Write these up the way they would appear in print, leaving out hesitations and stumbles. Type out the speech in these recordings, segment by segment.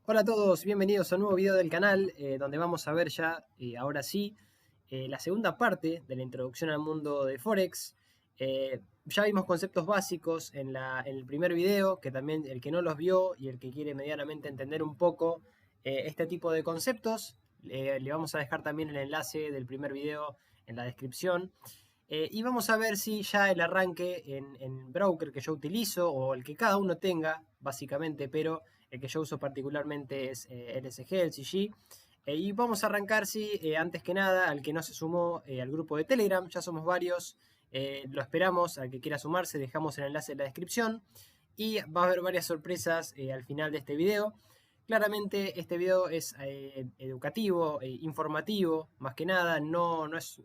Hola a todos, bienvenidos a un nuevo video del canal donde vamos a ver ya, ahora sí, la segunda parte de la introducción al mundo de Forex. Ya vimos conceptos básicos en el primer video, que también el que no los vio y el que quiere medianamente entender un poco este tipo de conceptos, le vamos a dejar también el enlace del primer video en la descripción. Y vamos a ver si ya el arranque en broker que yo utilizo o el que cada uno tenga, básicamente, pero el que yo uso particularmente es LSG, LCG. Y vamos a arrancar, sí, antes que nada, al que no se sumó al grupo de Telegram, ya somos varios, lo esperamos, al que quiera sumarse, dejamos el enlace en la descripción. Y va a haber varias sorpresas al final de este video. Claramente este video es educativo, informativo, más que nada, no es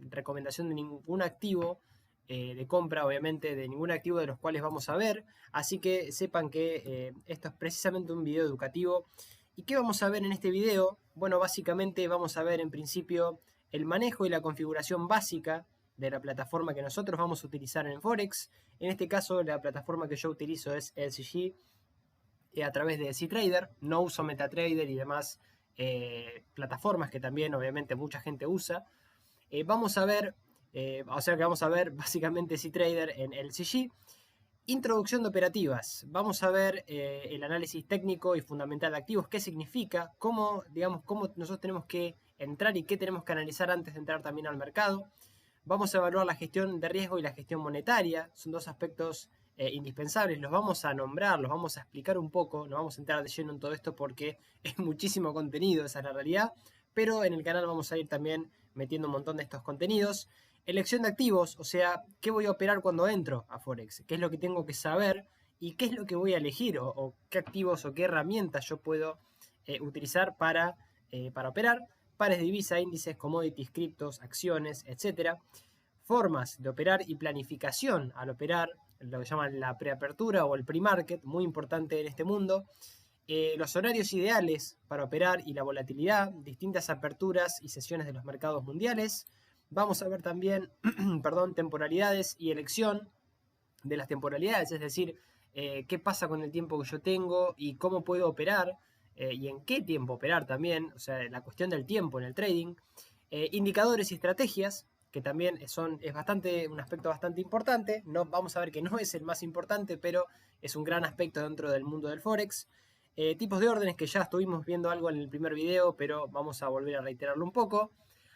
recomendación de ningún activo de compra, obviamente, de ningún activo de los cuales vamos a ver, así que sepan que esto es precisamente un video educativo. ¿Y qué vamos a ver en este video? Bueno, básicamente vamos a ver en principio el manejo y la configuración básica de la plataforma que nosotros vamos a utilizar en Forex. En este caso, la plataforma que yo utilizo es LCG a través de CTrader, no uso MetaTrader y demás plataformas que también obviamente mucha gente usa. Vamos a ver, o sea que vamos a ver básicamente CTrader en LCG. Introducción de operativas. Vamos a ver el análisis técnico y fundamental de activos, qué significa, cómo, digamos, cómo nosotros tenemos que entrar y qué tenemos que analizar antes de entrar también al mercado. Vamos a evaluar la gestión de riesgo y la gestión monetaria. Son dos aspectos indispensables. Los vamos a nombrar, los vamos a explicar un poco. No vamos a entrar de lleno en todo esto porque es muchísimo contenido, esa es la realidad. Pero en el canal vamos a ir también metiendo un montón de estos contenidos. Elección de activos, o sea, ¿qué voy a operar cuando entro a Forex? ¿Qué es lo que tengo que saber? ¿Y qué es lo que voy a elegir? ¿O qué activos o qué herramientas yo puedo utilizar para operar? Pares de divisa, índices, commodities, criptos, acciones, etcétera. Formas de operar y planificación al operar, lo que llaman la preapertura o el pre-market, muy importante en este mundo. Los horarios ideales para operar y la volatilidad, distintas aperturas y sesiones de los mercados mundiales. Vamos a ver también, perdón, temporalidades y elección de las temporalidades, es decir, qué pasa con el tiempo que yo tengo y cómo puedo operar y en qué tiempo operar también, o sea, la cuestión del tiempo en el trading. Indicadores y estrategias, que también es bastante, un aspecto bastante importante. No, vamos a ver que no es el más importante, pero es un gran aspecto dentro del mundo del Forex. Tipos de órdenes que ya estuvimos viendo algo en el primer video, pero vamos a volver a reiterarlo un poco.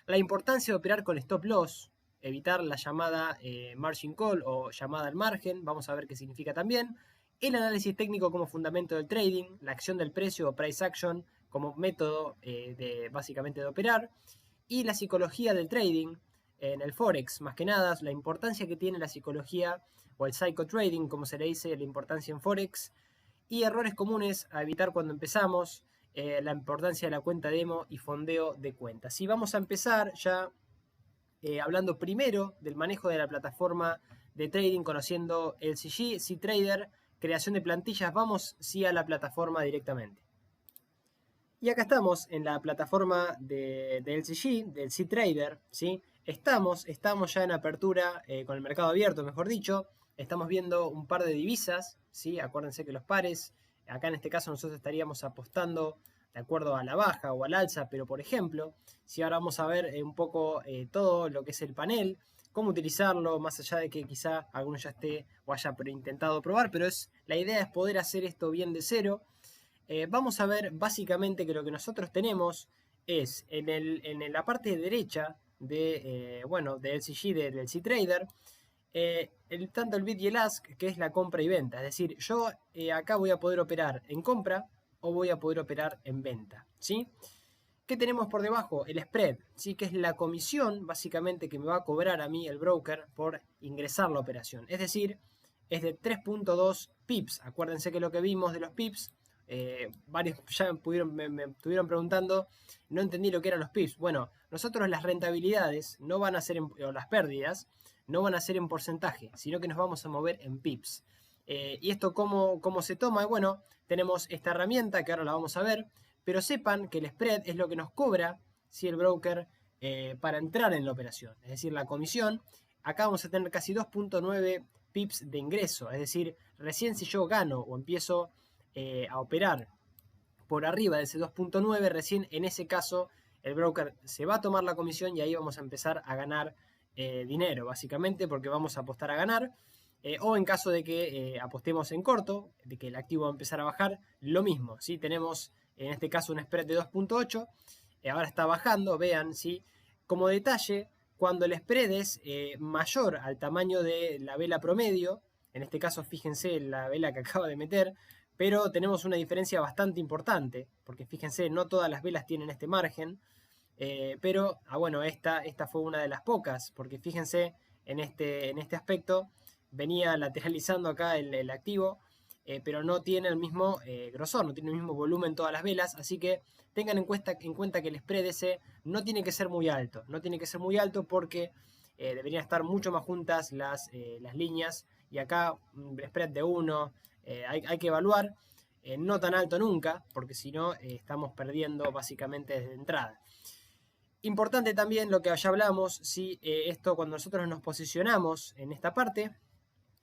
La importancia de operar con stop loss, evitar la llamada margin call o llamada al margen, vamos a ver qué significa también. El análisis técnico como fundamento del trading, la acción del precio o price action como método básicamente de operar. Y la psicología del trading en el Forex, más que nada, la importancia que tiene la psicología o el psychotrading, como se le dice, la importancia en Forex. Y errores comunes a evitar cuando empezamos, la importancia de la cuenta demo y fondeo de cuentas. Y vamos a empezar ya hablando primero del manejo de la plataforma de trading, conociendo el CG, CTrader, creación de plantillas. Vamos sí a la plataforma directamente. Y acá estamos en la plataforma del LCG, del CTrader, ¿sí? Estamos ya en apertura con el mercado abierto, mejor dicho. Estamos viendo un par de divisas, ¿sí? Acuérdense que los pares, acá en este caso nosotros estaríamos apostando de acuerdo a la baja o al alza, pero por ejemplo, si ahora vamos a ver un poco todo lo que es el panel, cómo utilizarlo, más allá de que quizá alguno ya esté o haya intentado probar, pero la idea es poder hacer esto bien de cero. Vamos a ver básicamente que lo que nosotros tenemos es en la parte derecha bueno, del LCG, del CTrader, tanto el bid y el ask, que es la compra y venta. Es decir, yo acá voy a poder operar en compra o voy a poder operar en venta, ¿sí? ¿Qué tenemos por debajo? El spread, ¿sí? Que es la comisión básicamente que me va a cobrar a mí el broker por ingresar la operación. Es decir, es de 3.2 pips. Acuérdense que lo que vimos de los pips, varios ya me estuvieron preguntando, no entendí lo que eran los pips. Bueno, nosotros las rentabilidades no van a ser, o las pérdidas, no van a ser en porcentaje, sino que nos vamos a mover en pips. ¿Y esto cómo se toma? Bueno, tenemos esta herramienta que ahora la vamos a ver, pero sepan que el spread es lo que nos cobra si el broker para entrar en la operación, es decir, la comisión. Acá vamos a tener casi 2.9 pips de ingreso, es decir, recién si yo gano o empiezo a operar por arriba de ese 2.9, recién en ese caso el broker se va a tomar la comisión y ahí vamos a empezar a ganar dinero, básicamente, porque vamos a apostar a ganar. O en caso de que apostemos en corto, de que el activo va a empezar a bajar, lo mismo. ¿Sí? Tenemos en este caso un spread de 2.8, ahora está bajando, vean, ¿sí? Como detalle, cuando el spread es mayor al tamaño de la vela promedio, en este caso fíjense en la vela que acaba de meter, pero tenemos una diferencia bastante importante, porque fíjense, no todas las velas tienen este margen, pero bueno, esta fue una de las pocas, porque fíjense en este aspecto, venía lateralizando acá el activo, pero no tiene el mismo grosor, no tiene el mismo volumen todas las velas, así que tengan en cuenta que el spread ese no tiene que ser muy alto, no tiene que ser muy alto porque deberían estar mucho más juntas las líneas, y acá un spread de 1 hay que evaluar, no tan alto nunca, porque si no estamos perdiendo básicamente desde entrada. Importante también lo que ya hablamos, si esto cuando nosotros nos posicionamos en esta parte,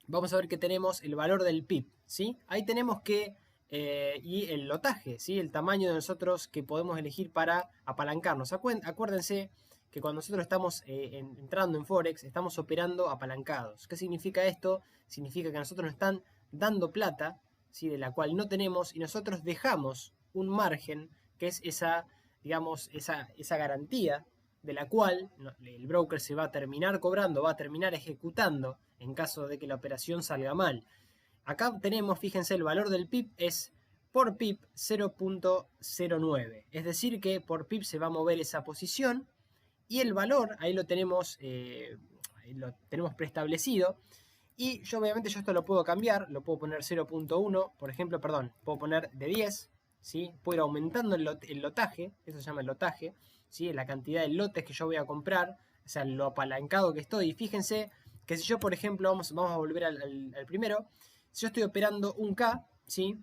vamos a ver que tenemos el valor del PIB, ¿sí? Ahí tenemos que, y el lotaje, ¿sí? El tamaño de nosotros que podemos elegir para apalancarnos. Acuérdense que cuando nosotros estamos entrando en Forex, estamos operando apalancados. ¿Qué significa esto? Significa que nosotros nos están dando plata, ¿sí? De la cual no tenemos, y nosotros dejamos un margen, que es esa, digamos, esa garantía de la cual el broker se va a terminar cobrando, va a terminar ejecutando en caso de que la operación salga mal. Acá tenemos, fíjense, el valor del PIB es por PIB 0.09. Es decir que por PIB se va a mover esa posición y el valor, ahí lo tenemos preestablecido. Y yo obviamente esto lo puedo cambiar, lo puedo poner 0.1, por ejemplo, perdón, puedo poner de 10, ¿sí? Puedo ir aumentando el lotaje, eso se llama el lotaje, ¿sí? La cantidad de lotes que yo voy a comprar, o sea, lo apalancado que estoy. Y fíjense que si yo, por ejemplo, vamos a volver al primero, si yo estoy operando un K, ¿sí?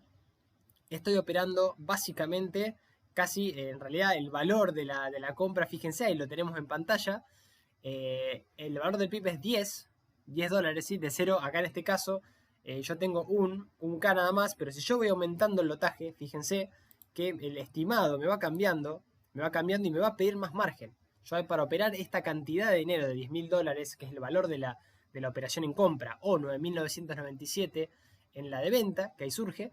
Estoy operando básicamente casi, en realidad, el valor de la compra, fíjense, ahí lo tenemos en pantalla, el valor del PIB es 10 dólares, ¿sí? De 0, acá en este caso, yo tengo un K nada más, pero si yo voy aumentando el lotaje, fíjense que el estimado me va cambiando y me va a pedir más margen. Yo para operar esta cantidad de dinero de 10.000 dólares, que es el valor de la operación en compra, o 9.997 en la de venta, que ahí surge,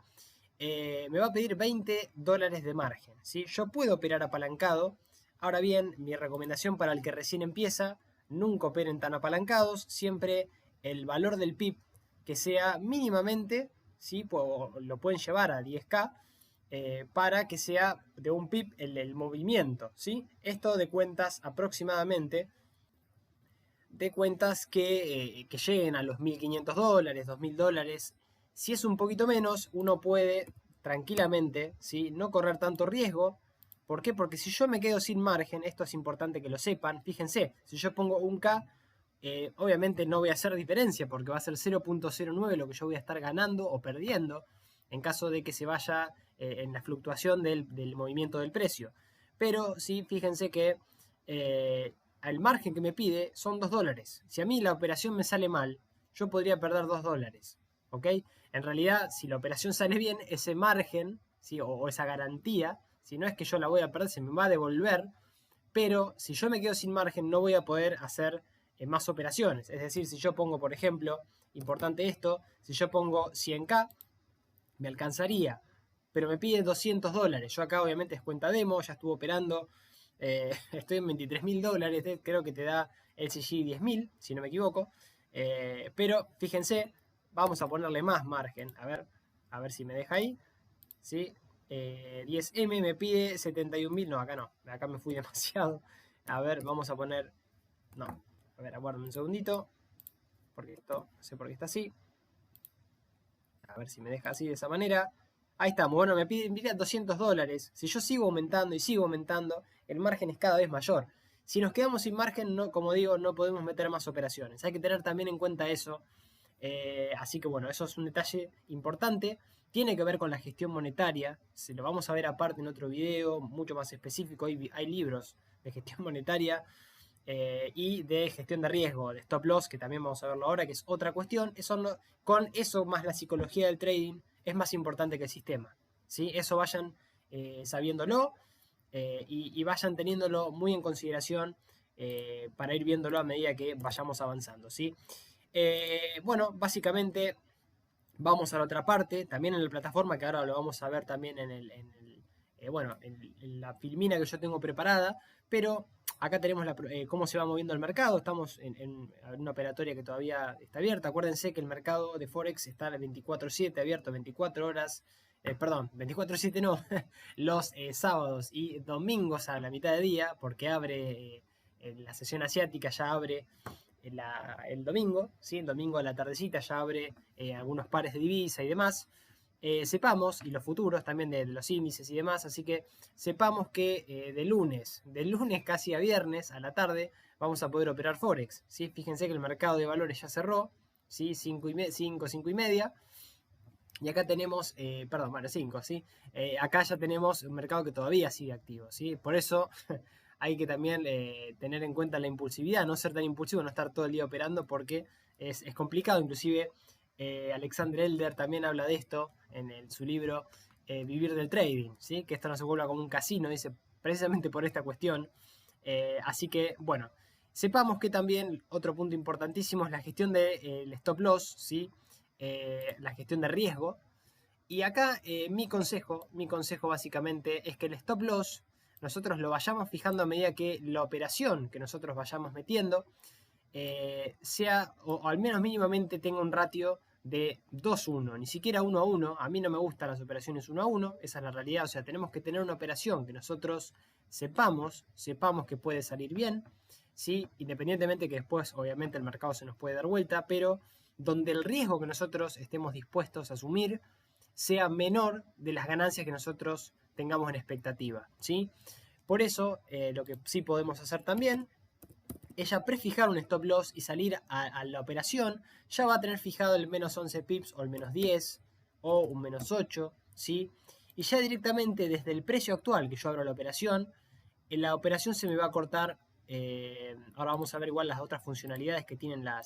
me va a pedir 20 dólares de margen, ¿sí? Yo puedo operar apalancado. Ahora bien, mi recomendación para el que recién empieza, nunca operen tan apalancados, siempre el valor del PIB que sea mínimamente, ¿sí? Lo pueden llevar a 10K, para que sea de un PIB el movimiento, ¿sí? Esto de cuentas aproximadamente, de cuentas que lleguen a los 1.500 dólares, 2.000 dólares. Si es un poquito menos, uno puede tranquilamente, ¿sí? No correr tanto riesgo. ¿Por qué? Porque si yo me quedo sin margen, esto es importante que lo sepan, fíjense, si yo pongo un K, obviamente no voy a hacer diferencia porque va a ser 0.09 lo que yo voy a estar ganando o perdiendo en caso de que se vaya en la fluctuación del movimiento del precio. Pero sí, fíjense que el margen que me pide son 2 dólares. Si a mí la operación me sale mal, yo podría perder 2 dólares. ¿Ok? En realidad, si la operación sale bien, ese margen, ¿sí? o esa garantía, si no es que yo la voy a perder, se me va a devolver. Pero si yo me quedo sin margen, no voy a poder hacer más operaciones. Es decir, si yo pongo, por ejemplo, importante esto, si yo pongo 100K, me alcanzaría, pero me pide 200 dólares. Yo acá obviamente es cuenta demo, ya estuve operando, estoy en 23.000 dólares, creo que te da el CG 10.000, si no me equivoco. Pero fíjense, vamos a ponerle más margen, a ver si me deja ahí, ¿sí? 10M me pide 71.000, no, acá no, acá me fui demasiado. A ver, vamos a poner, no, a ver, aguarden un segundito, porque esto, no sé por qué está así. A ver si me deja así de esa manera. Ahí estamos. Bueno, me pide 200 dólares. Si yo sigo aumentando y sigo aumentando, el margen es cada vez mayor. Si nos quedamos sin margen, no, como digo, no podemos meter más operaciones. Hay que tener también en cuenta eso. Así que bueno, eso es un detalle importante. Tiene que ver con la gestión monetaria. Se lo vamos a ver aparte en otro video, mucho más específico. Hay libros de gestión monetaria. Y de gestión de riesgo, de stop loss, que también vamos a verlo ahora, que es otra cuestión. Con eso más la psicología del trading es más importante que el sistema, ¿sí? Eso vayan sabiéndolo y vayan teniéndolo muy en consideración para ir viéndolo a medida que vayamos avanzando, ¿sí? Bueno, básicamente vamos a la otra parte, también en la plataforma, que ahora lo vamos a ver también bueno, en la filmina que yo tengo preparada, pero acá tenemos cómo se va moviendo el mercado. Estamos en una operatoria que todavía está abierta. Acuérdense que el mercado de Forex está a 24/7 abierto, 24 horas, perdón, 24/7 no, los sábados y domingos a la mitad de día, porque abre en la sesión asiática, ya abre el domingo, ¿sí? El domingo a la tardecita ya abre algunos pares de divisa y demás. Sepamos, y los futuros también de los índices y demás, así que sepamos que de lunes casi a viernes a la tarde vamos a poder operar Forex, ¿sí? Fíjense que el mercado de valores ya cerró, ¿sí? 5 y media, y acá tenemos, perdón, bueno, 5, ¿sí? Acá ya tenemos un mercado que todavía sigue activo, ¿sí? Por eso hay que también tener en cuenta la impulsividad, no ser tan impulsivo, no estar todo el día operando porque es complicado. Inclusive Alexander Elder también habla de esto en su libro Vivir del Trading, ¿sí? Que esto no se vuelva como un casino, dice, precisamente por esta cuestión. Así que, bueno, sepamos que también otro punto importantísimo es la gestión del stop loss, ¿sí? La gestión de riesgo. Y acá mi consejo básicamente es que el stop loss nosotros lo vayamos fijando a medida que la operación que nosotros vayamos metiendo sea, o al menos mínimamente tenga un ratio de 2-1, ni siquiera 1-1. A mí no me gustan las operaciones 1-1, esa es la realidad. O sea, tenemos que tener una operación que nosotros sepamos que puede salir bien, ¿sí? Independientemente que después obviamente el mercado se nos puede dar vuelta, pero donde el riesgo que nosotros estemos dispuestos a asumir sea menor de las ganancias que nosotros tengamos en expectativa, ¿sí? Por eso, lo que sí podemos hacer también es ya prefijar un stop loss y salir a la operación. Ya va a tener fijado el menos 11 pips o el menos 10 o un menos 8, ¿sí? Y ya directamente desde el precio actual que yo abro la operación se me va a cortar. Ahora vamos a ver igual las otras funcionalidades que tienen la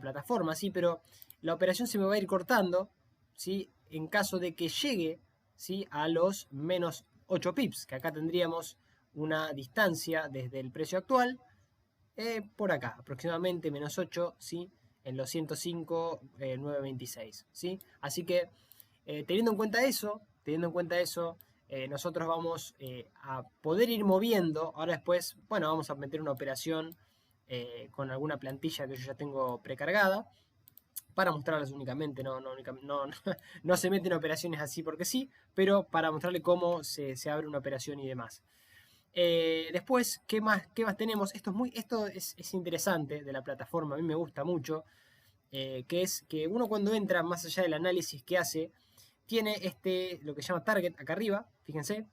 plataforma, ¿sí? Pero la operación se me va a ir cortando, ¿sí? En caso de que llegue, ¿sí? A los menos 8 pips, que acá tendríamos una distancia desde el precio actual por acá, aproximadamente menos 8, ¿sí? En los 105,926, ¿sí? Así que teniendo en cuenta eso, nosotros vamos a poder ir moviendo. Ahora después, bueno, vamos a meter una operación con alguna plantilla que yo ya tengo precargada para mostrarles únicamente, no se meten operaciones así porque sí, pero para mostrarle cómo se abre una operación y demás. Después, ¿qué más tenemos? Esto es interesante de la plataforma, a mí me gusta mucho, que es que uno cuando entra, más allá del análisis que hace, tiene lo que se llama target acá arriba, fíjense,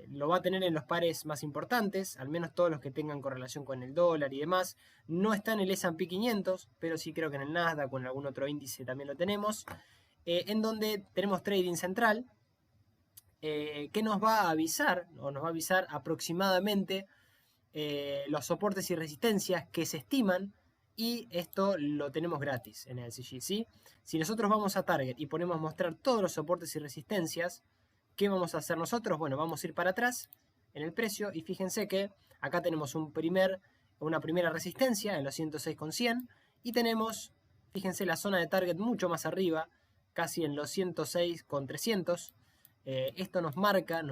lo va a tener en los pares más importantes, al menos todos los que tengan correlación con el dólar y demás. No está en el S&P 500, pero sí creo que en el Nasdaq o en algún otro índice también lo tenemos, en donde tenemos trading central, que nos va a avisar aproximadamente los soportes y resistencias que se estiman, y esto lo tenemos gratis en el LCG, ¿sí? Si nosotros vamos a Target y ponemos mostrar todos los soportes y resistencias, ¿qué vamos a hacer nosotros? Bueno, vamos a ir para atrás en el precio y fíjense que acá tenemos una primera resistencia en los 106,100 y tenemos, fíjense, la zona de Target mucho más arriba, casi en los 106,300. Esto nos marca,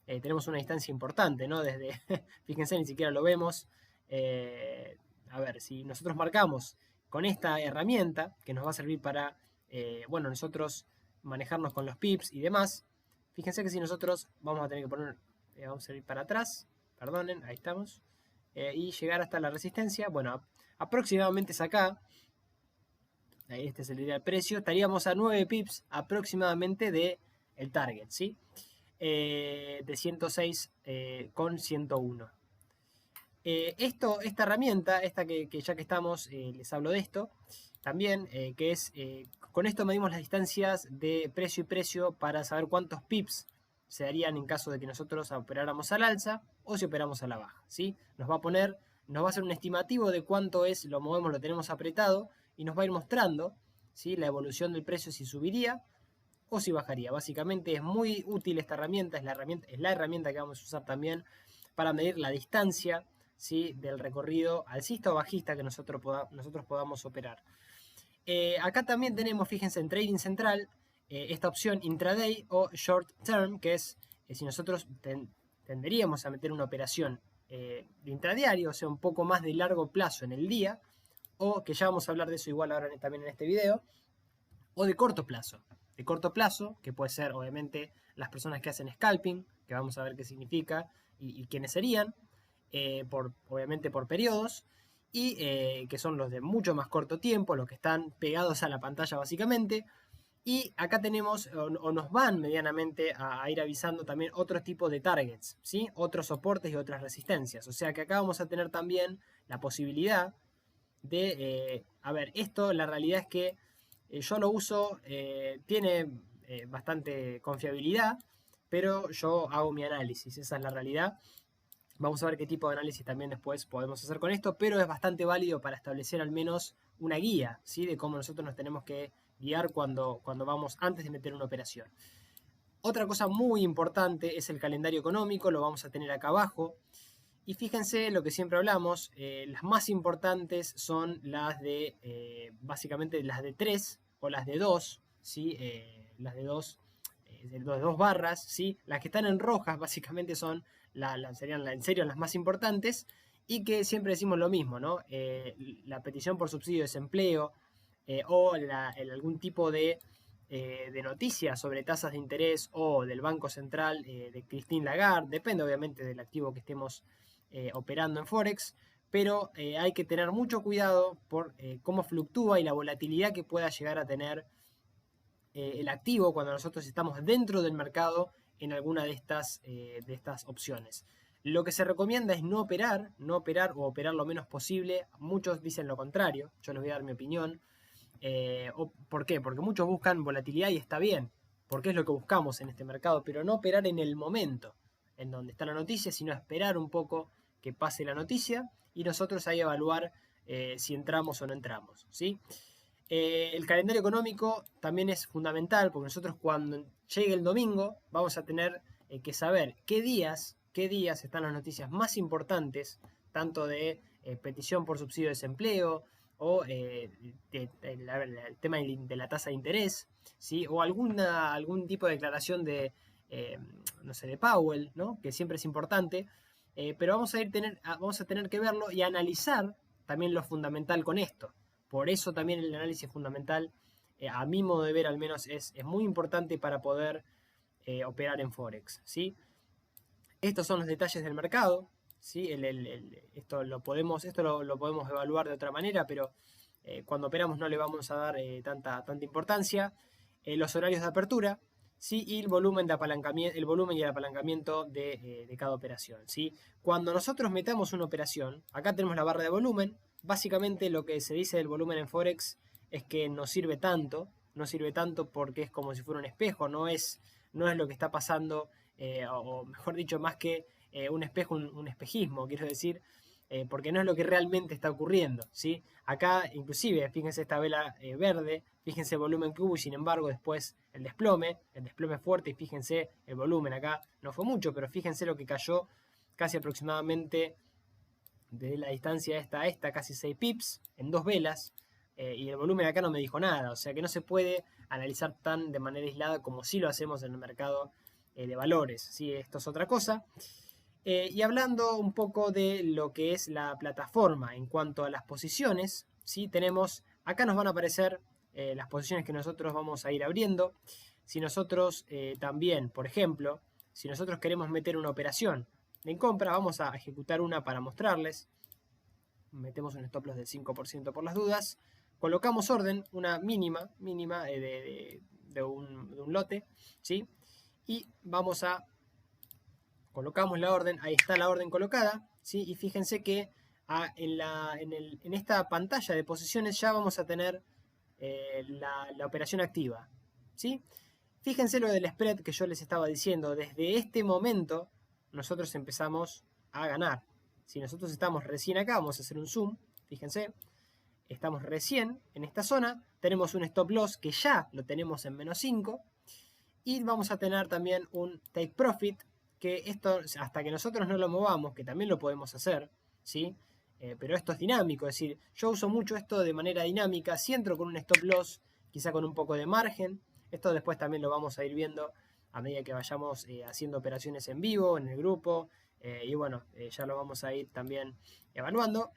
tenemos una distancia importante, ¿no? Desde, fíjense, ni siquiera lo vemos. A ver, si nosotros marcamos con esta herramienta, que nos va a servir para, bueno, nosotros manejarnos con los pips y demás, fíjense que si nosotros vamos a tener que poner, vamos a ir para atrás, perdonen, ahí estamos, y llegar hasta la resistencia, bueno, aproximadamente es acá. Este sería el precio, estaríamos a 9 pips aproximadamente de el target, ¿sí? De 106 con 101. Esta herramienta, que ya que estamos, les hablo de esto, también, que es, con esto medimos las distancias de precio y precio para saber cuántos pips se darían en caso de que nosotros operáramos al alza o si operamos a la baja, ¿sí? Nos va a hacer un estimativo de cuánto es, lo tenemos apretado y nos va a ir mostrando, ¿sí? La evolución del precio, si subiría o si bajaría. Básicamente es muy útil esta herramienta, es la herramienta que vamos a usar también para medir la distancia, ¿sí?, del recorrido alcista o bajista que nosotros podamos operar. Acá también tenemos, fíjense, en Trading Central, esta opción intraday o short term, que es si nosotros tenderíamos a meter una operación de intradiario, o sea, un poco más de largo plazo en el día, o que ya vamos a hablar de eso igual ahora también en este video, o de corto plazo. De corto plazo, que puede ser obviamente las personas que hacen scalping, que vamos a ver qué significa y quiénes serían, obviamente por periodos, y que son los de mucho más corto tiempo, los que están pegados a la pantalla básicamente. Y acá tenemos, o nos van medianamente a ir avisando también otros tipos de targets, ¿sí? Otros soportes y otras resistencias. O sea que acá vamos a tener también la posibilidad de, a ver, esto la realidad es que yo lo uso, tiene bastante confiabilidad, pero yo hago mi análisis, esa es la realidad. Vamos a ver qué tipo de análisis también después podemos hacer con esto, pero es bastante válido para establecer al menos una guía, ¿sí?, de cómo nosotros nos tenemos que guiar cuando vamos antes de meter una operación. Otra cosa muy importante es el calendario económico, lo vamos a tener acá abajo. Y fíjense lo que siempre hablamos, las más importantes son las de, básicamente las de 3 o las de 2, ¿sí? Las de 2, de 2 barras, ¿sí? Las que están en rojas básicamente son, serían en serio las más importantes, y que siempre decimos lo mismo, ¿no? La petición por subsidio de desempleo o algún tipo de noticias sobre tasas de interés o del Banco Central de Christine Lagarde, depende obviamente del activo que estemos operando en Forex, pero hay que tener mucho cuidado por cómo fluctúa y la volatilidad que pueda llegar a tener el activo cuando nosotros estamos dentro del mercado en alguna de estas opciones. Lo que se recomienda es no operar o operar lo menos posible. Muchos dicen lo contrario, yo les voy a dar mi opinión. ¿Por qué? Porque muchos buscan volatilidad y está bien, porque es lo que buscamos en este mercado, pero no operar en el momento en donde está la noticia, sino esperar un poco que pase la noticia y nosotros ahí evaluar si entramos o no entramos, ¿sí? El calendario económico también es fundamental porque nosotros cuando llegue el domingo vamos a tener que saber qué días están las noticias más importantes, tanto de petición por subsidio de desempleo o el tema de la tasa de interés, ¿sí?, o algún tipo de declaración de, no sé, de Powell, ¿no?, que siempre es importante, pero vamos a tener que verlo y analizar también lo fundamental con esto. Por eso también el análisis fundamental, a mi modo de ver al menos, es muy importante para poder operar en Forex, ¿sí? Estos son los detalles del mercado, ¿sí? Esto lo podemos evaluar de otra manera, pero cuando operamos no le vamos a dar tanta importancia. Los horarios de apertura, ¿sí?, y el volumen y el apalancamiento de cada operación, ¿sí? Cuando nosotros metamos una operación, acá tenemos la barra de volumen. Básicamente lo que se dice del volumen en Forex es que no sirve tanto porque es como si fuera un espejo, no es lo que está pasando, o mejor dicho, más que un espejo, un espejismo, quiero decir, porque no es lo que realmente está ocurriendo, ¿sí? Acá, inclusive, fíjense esta vela verde, fíjense el volumen que hubo y sin embargo después el desplome fuerte, y fíjense el volumen acá, no fue mucho, pero fíjense lo que cayó, casi aproximadamente de la distancia esta a esta, casi 6 pips en 2 velas, y el volumen acá no me dijo nada, o sea que no se puede analizar tan de manera aislada como si lo hacemos en el mercado de valores, ¿sí? Esto es otra cosa. Y hablando un poco de lo que es la plataforma en cuanto a las posiciones, ¿sí? Tenemos, acá nos van a aparecer las posiciones que nosotros vamos a ir abriendo. Si nosotros también, por ejemplo, si nosotros queremos meter una operación en compra, vamos a ejecutar una para mostrarles. Metemos un stop loss del 5% por las dudas. Colocamos orden, una mínima de un lote, ¿sí? Y vamos a colocamos la orden, ahí está la orden colocada, ¿sí? Y fíjense que en esta pantalla de posiciones ya vamos a tener la operación activa, ¿sí? Fíjense lo del spread que yo les estaba diciendo, desde este momento nosotros empezamos a ganar. Si nosotros estamos recién acá, vamos a hacer un zoom, fíjense, estamos recién en esta zona, tenemos un stop loss que ya lo tenemos en -5, Y vamos a tener también un take profit, que esto hasta que nosotros no lo movamos, que también lo podemos hacer, ¿sí? Pero esto es dinámico, es decir, yo uso mucho esto de manera dinámica, si entro con un stop loss, quizá con un poco de margen, esto después también lo vamos a ir viendo a medida que vayamos haciendo operaciones en vivo, en el grupo, y bueno, ya lo vamos a ir también evaluando.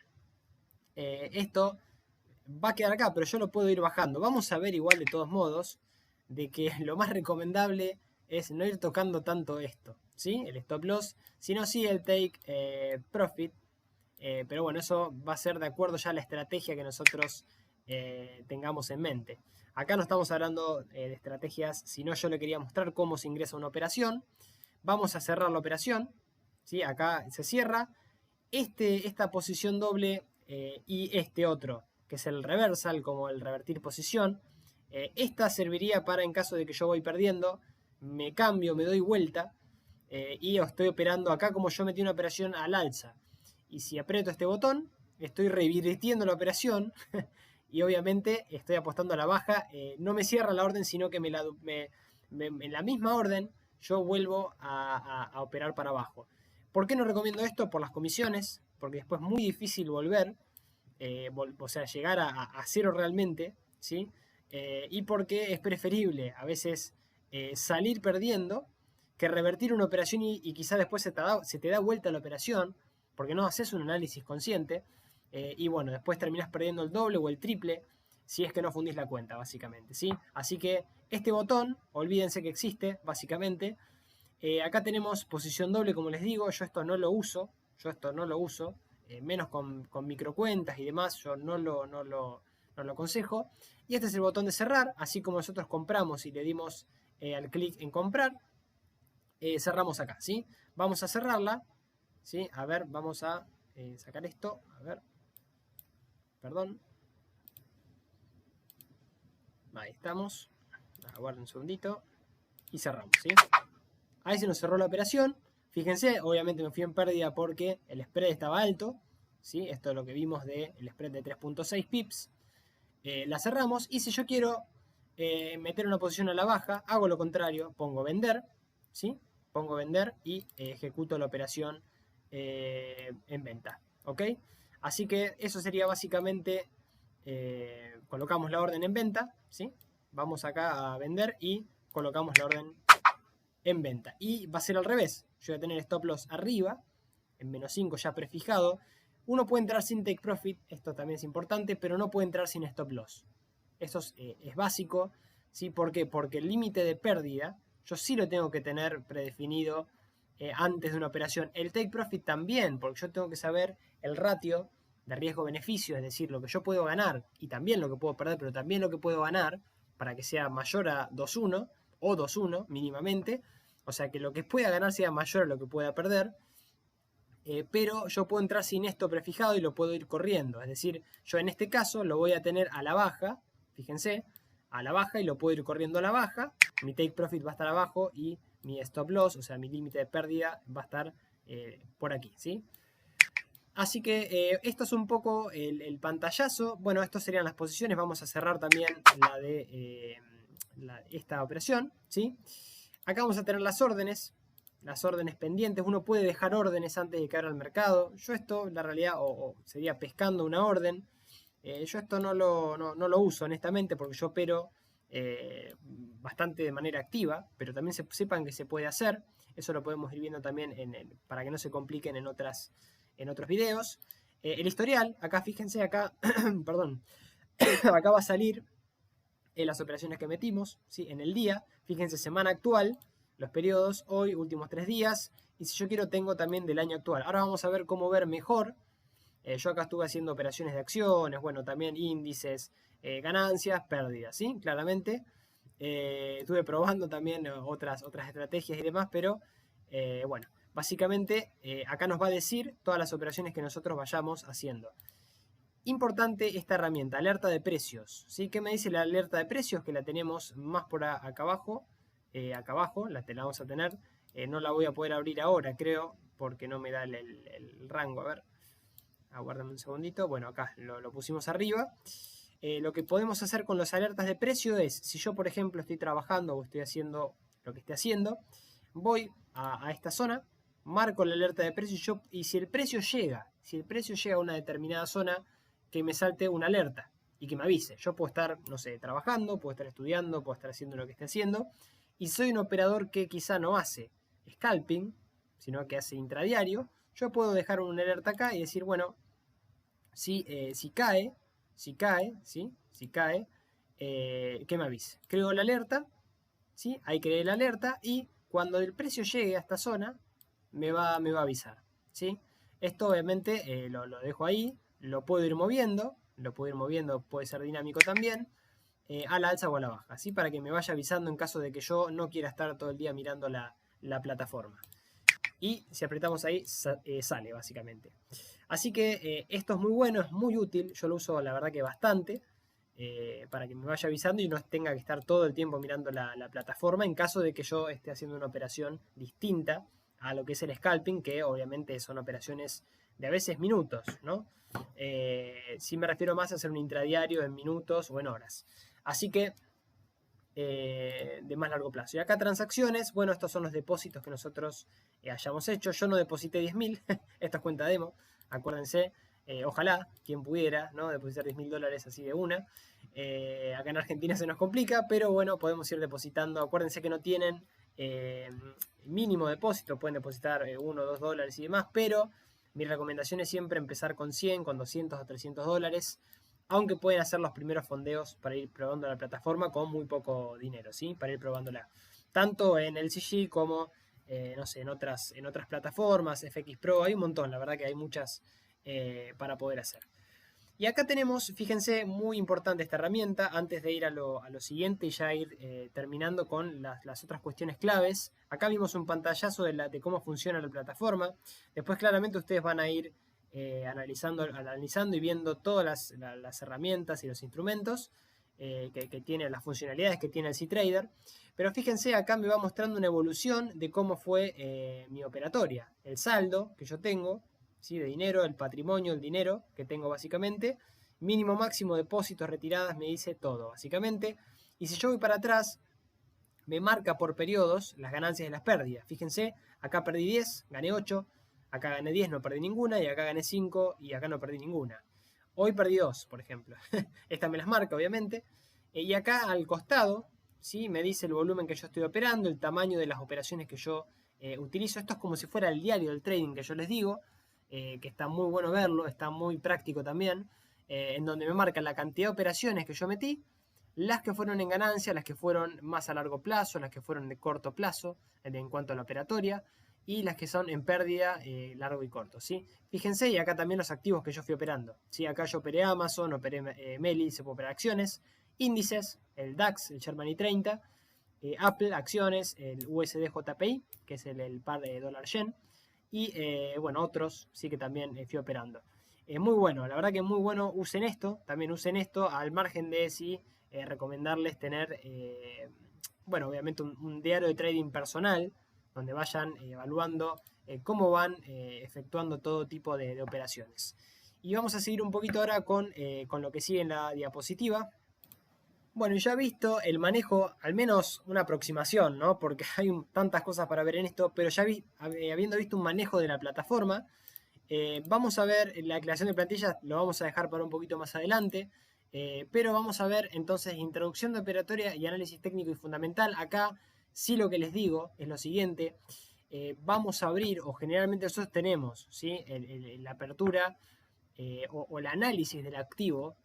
Esto va a quedar acá, pero yo lo puedo ir bajando. Vamos a ver igual de todos modos de que lo más recomendable es no ir tocando tanto esto, ¿sí? El stop loss, sino sí el take profit. Pero bueno, eso va a ser de acuerdo ya a la estrategia que nosotros tengamos en mente. Acá no estamos hablando de estrategias, sino yo le quería mostrar cómo se ingresa una operación. Vamos a cerrar la operación, ¿sí? Acá se cierra. Esta posición doble y este otro, que es el reversal, como el revertir posición, esta serviría para en caso de que yo voy perdiendo, me cambio, me doy vuelta y estoy operando acá como yo metí una operación al alza. Y si aprieto este botón, estoy revirtiendo la operación y obviamente estoy apostando a la baja. No me cierra la orden, sino que en la misma orden yo vuelvo a operar para abajo. ¿Por qué no recomiendo esto? Por las comisiones, porque después es muy difícil volver, o sea, llegar a cero realmente, ¿sí? Y porque es preferible a veces salir perdiendo que revertir una operación y quizás después se te da vuelta la operación, porque no haces un análisis consciente, y bueno, después terminás perdiendo el doble o el triple si es que no fundís la cuenta, básicamente, ¿sí? Así que este botón, olvídense que existe, básicamente. Acá tenemos posición doble, como les digo, yo esto no lo uso, menos con microcuentas y demás, yo no lo aconsejo. Y este es el botón de cerrar, así como nosotros compramos y le dimos al clic en comprar, cerramos acá, ¿sí? Vamos a cerrarla, ¿sí? A ver, vamos a sacar esto, a ver, perdón. Ahí estamos, aguarden un segundito y cerramos, ¿sí? Ahí se nos cerró la operación. Fíjense, obviamente me fui en pérdida porque el spread estaba alto, ¿sí? Esto es lo que vimos del spread de 3.6 pips. La cerramos y si yo quiero meter una posición a la baja, hago lo contrario, pongo vender, ¿sí? Pongo vender y ejecuto la operación en venta, ¿ok? Así que eso sería básicamente, colocamos la orden en venta, ¿sí? Vamos acá a vender y colocamos la orden en venta. Y va a ser al revés. Yo voy a tener stop loss arriba, en menos 5 ya prefijado. Uno puede entrar sin take profit, esto también es importante, pero no puede entrar sin stop loss. Eso es básico, ¿sí? ¿Por qué? Porque el límite de pérdida, yo sí lo tengo que tener predefinido antes de una operación. El take profit también, porque yo tengo que saber el ratio de riesgo-beneficio, es decir, lo que yo puedo ganar y también lo que puedo perder, pero también lo que puedo ganar para que sea mayor a 2.1 o 2.1 mínimamente. O sea, que lo que pueda ganar sea mayor a lo que pueda perder. Pero yo puedo entrar sin esto prefijado y lo puedo ir corriendo. Es decir, yo en este caso lo voy a tener a la baja, fíjense, a la baja y lo puedo ir corriendo a la baja. Mi take profit va a estar abajo y mi stop loss, o sea, mi límite de pérdida va a estar por aquí, ¿sí? Así que esto es un poco el pantallazo. Bueno, estas serían las posiciones. Vamos a cerrar también la de esta operación, ¿sí? Acá vamos a tener las órdenes pendientes. Uno puede dejar órdenes antes de caer al mercado. Yo esto, la realidad, o sería pescando una orden. Yo esto no lo uso, honestamente, porque yo opero bastante de manera activa, pero también sepan que se puede hacer. Eso lo podemos ir viendo también para que no se compliquen en otros videos. El historial, acá fíjense, acá, perdón, acá va a salir las operaciones que metimos, ¿sí? En el día. Fíjense, semana actual, los periodos, hoy, últimos 3 días. Y si yo quiero, tengo también del año actual. Ahora vamos a ver cómo ver mejor. Yo acá estuve haciendo operaciones de acciones, bueno, también índices, ganancias, pérdidas, ¿sí? Claramente. Estuve probando también otras estrategias y demás, pero bueno, básicamente acá nos va a decir todas las operaciones que nosotros vayamos haciendo. Importante esta herramienta, alerta de precios, ¿sí? ¿Qué me dice la alerta de precios? Que la tenemos más por acá abajo, la vamos a tener. No la voy a poder abrir ahora, creo, porque no me da el rango. A ver, aguárdame un segundito. Bueno, acá lo pusimos arriba. Lo que podemos hacer con las alertas de precio es, si yo por ejemplo estoy trabajando o estoy haciendo lo que esté haciendo, voy a esta zona, marco la alerta de precio y si el precio llega a una determinada zona, que me salte una alerta y que me avise. Yo puedo estar, no sé, trabajando, puedo estar estudiando, puedo estar haciendo lo que esté haciendo, y soy un operador que quizá no hace scalping, sino que hace intradiario. Yo puedo dejar una alerta acá y decir, bueno, si cae, que me avise. Creo la alerta, ¿sí? Ahí creé la alerta y cuando el precio llegue a esta zona, me va a avisar, ¿sí? Esto obviamente lo dejo ahí, lo puedo ir moviendo, puede ser dinámico también, a la alza o a la baja, ¿sí? Para que me vaya avisando en caso de que yo no quiera estar todo el día mirando la plataforma. Y si apretamos ahí, sale básicamente. Así que esto es muy bueno, es muy útil, yo lo uso la verdad que bastante, para que me vaya avisando y no tenga que estar todo el tiempo mirando la plataforma en caso de que yo esté haciendo una operación distinta a lo que es el scalping, que obviamente son operaciones de a veces minutos, ¿no? Sí me refiero más a hacer un intradiario en minutos o en horas. Así que de más largo plazo. Y acá transacciones, bueno, estos son los depósitos que nosotros hayamos hecho. Yo no deposité 10.000, esto es cuenta demo, acuérdense, ojalá, quien pudiera, ¿no? Depositar $10.000 así de una. Acá en Argentina se nos complica, pero bueno, podemos ir depositando. Acuérdense que no tienen mínimo depósito, pueden depositar $1 o $2 y demás, pero mi recomendación es siempre empezar con 100, con 200 o $300, aunque pueden hacer los primeros fondeos para ir probando la plataforma con muy poco dinero, ¿sí? Para ir probándola. Tanto en el CG como, no sé, en otras plataformas, FX Pro, hay un montón, la verdad que hay muchas para poder hacer. Y acá tenemos, fíjense, muy importante esta herramienta, antes de ir a lo siguiente y ya ir terminando con las otras cuestiones claves. Acá vimos un pantallazo de cómo funciona la plataforma. Después claramente ustedes van a ir analizando y viendo todas las herramientas y los instrumentos que tiene, las funcionalidades que tiene el cTrader. Pero fíjense, acá me va mostrando una evolución de cómo fue mi operatoria. El saldo que yo tengo, ¿sí? De dinero, el patrimonio, el dinero que tengo básicamente. Mínimo, máximo, depósitos, retiradas, me dice todo básicamente. Y si yo voy para atrás, me marca por periodos las ganancias y las pérdidas. Fíjense, acá perdí 10, gané 8. Acá gané 10, no perdí ninguna, y acá gané 5 y acá no perdí ninguna. Hoy perdí 2, por ejemplo. Esta me las marca, obviamente. Y acá al costado, ¿sí? Me dice el volumen que yo estoy operando, el tamaño de las operaciones que yo utilizo. Esto es como si fuera el diario del trading que yo les digo, que está muy bueno verlo, está muy práctico también, en donde me marca la cantidad de operaciones que yo metí, las que fueron en ganancia, las que fueron más a largo plazo, las que fueron de corto plazo, en cuanto a la operatoria, y las que son en pérdida largo y corto, ¿sí? Fíjense, y acá también los activos que yo fui operando, ¿sí? Acá yo operé Amazon, operé Meli, se puede operar acciones, índices, el DAX, el Germany 30, Apple, acciones, el USD-JPY, que es el par de dólar-yen, y bueno, otros sí que también fui operando. Muy bueno, la verdad que muy bueno, usen esto, también usen esto, al margen de si recomendarles tener, bueno, obviamente un diario de trading personal, donde vayan evaluando cómo van efectuando todo tipo de operaciones. Y vamos a seguir un poquito ahora con lo que sigue en la diapositiva. Bueno, ya visto el manejo, al menos una aproximación, ¿no? Porque hay tantas cosas para ver en esto, pero ya habiendo visto un manejo de la plataforma, vamos a ver la creación de plantillas, lo vamos a dejar para un poquito más adelante, pero vamos a ver entonces introducción de operatoria y análisis técnico y fundamental. Acá sí lo que les digo es lo siguiente, vamos a abrir, o generalmente nosotros tenemos, ¿sí? La apertura o el análisis del activo,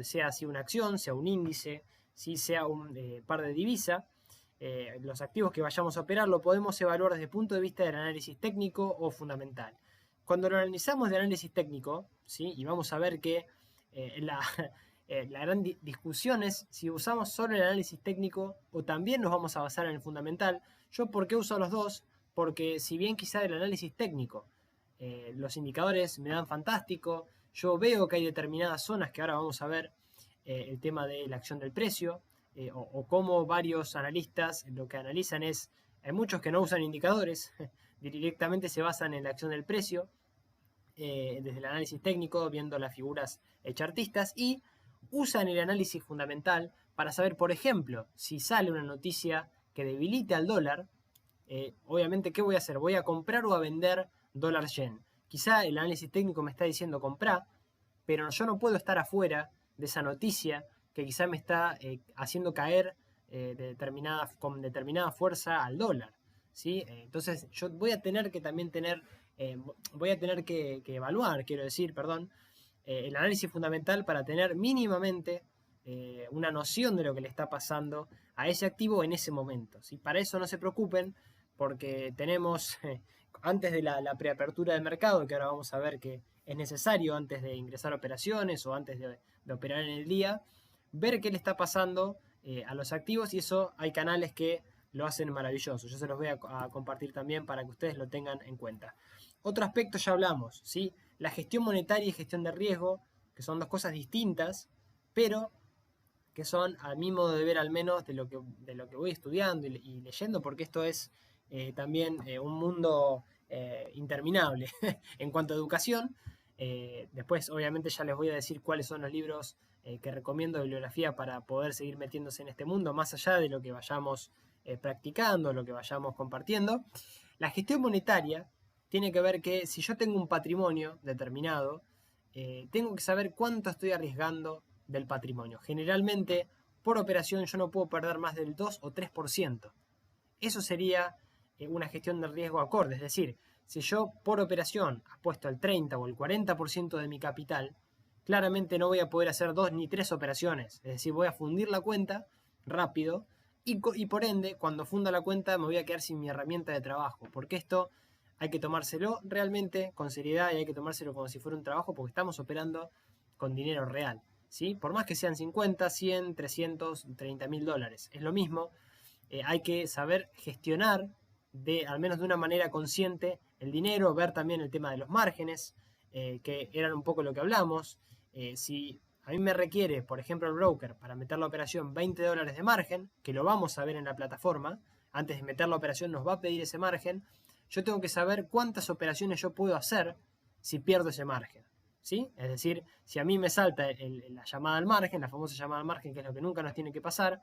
sea así una acción, sea un índice, ¿sí? Sea un par de divisa. Los activos que vayamos a operar lo podemos evaluar desde el punto de vista del análisis técnico o fundamental. Cuando lo analizamos de análisis técnico, ¿sí? Y vamos a ver que la gran discusión es si usamos solo el análisis técnico o también nos vamos a basar en el fundamental. Yo, ¿por qué uso los dos? Porque si bien quizá el análisis técnico, los indicadores me dan fantástico, yo veo que hay determinadas zonas que ahora vamos a ver el tema de la acción del precio, o cómo varios analistas lo que analizan es, hay muchos que no usan indicadores, directamente se basan en la acción del precio, desde el análisis técnico, viendo las figuras chartistas, y usan el análisis fundamental para saber, por ejemplo, si sale una noticia que debilite al dólar, obviamente, ¿qué voy a hacer? ¿Voy a comprar o a vender dólar yen? Quizá el análisis técnico me está diciendo comprar, pero yo no puedo estar afuera de esa noticia que quizá me está haciendo caer con determinada fuerza al dólar. ¿Sí? Entonces yo voy a tener que también voy a tener que evaluar, quiero decir, perdón, el análisis fundamental para tener mínimamente una noción de lo que le está pasando a ese activo en ese momento. ¿Sí? Para eso no se preocupen, porque tenemos, antes de la preapertura del mercado, que ahora vamos a ver que es necesario antes de ingresar a operaciones o antes de operar en el día, ver qué le está pasando a los activos, y eso hay canales que lo hacen maravilloso. Yo se los voy a compartir también para que ustedes lo tengan en cuenta. Otro aspecto ya hablamos, ¿sí? La gestión monetaria y gestión de riesgo, que son dos cosas distintas, pero que son, a mi modo de ver al menos, de lo que voy estudiando y leyendo, porque esto es también un mundo interminable en cuanto a educación. Después, obviamente, ya les voy a decir cuáles son los libros que recomiendo de bibliografía para poder seguir metiéndose en este mundo, más allá de lo que vayamos practicando, lo que vayamos compartiendo. La gestión monetaria tiene que ver que si yo tengo un patrimonio determinado, tengo que saber cuánto estoy arriesgando del patrimonio. Generalmente, por operación, yo no puedo perder más del 2 o 3%. Eso sería una gestión de riesgo acorde. Es decir, si yo por operación apuesto el 30 o el 40% de mi capital, claramente no voy a poder hacer 2 ni 3 operaciones. Es decir, voy a fundir la cuenta rápido y por ende, cuando funda la cuenta, me voy a quedar sin mi herramienta de trabajo. Porque esto hay que tomárselo realmente con seriedad y hay que tomárselo como si fuera un trabajo, porque estamos operando con dinero real. ¿Sí? Por más que sean 50, 100, 300, 30 mil dólares. Es lo mismo. Hay que saber gestionar, al menos de una manera consciente, el dinero, ver también el tema de los márgenes, que eran un poco lo que hablamos. Si a mí me requiere, por ejemplo, el broker para meter la operación 20 dólares de margen, que lo vamos a ver en la plataforma, antes de meter la operación nos va a pedir ese margen, yo tengo que saber cuántas operaciones yo puedo hacer si pierdo ese margen. ¿Sí? Es decir, si a mí me salta la llamada al margen, la famosa llamada al margen, que es lo que nunca nos tiene que pasar,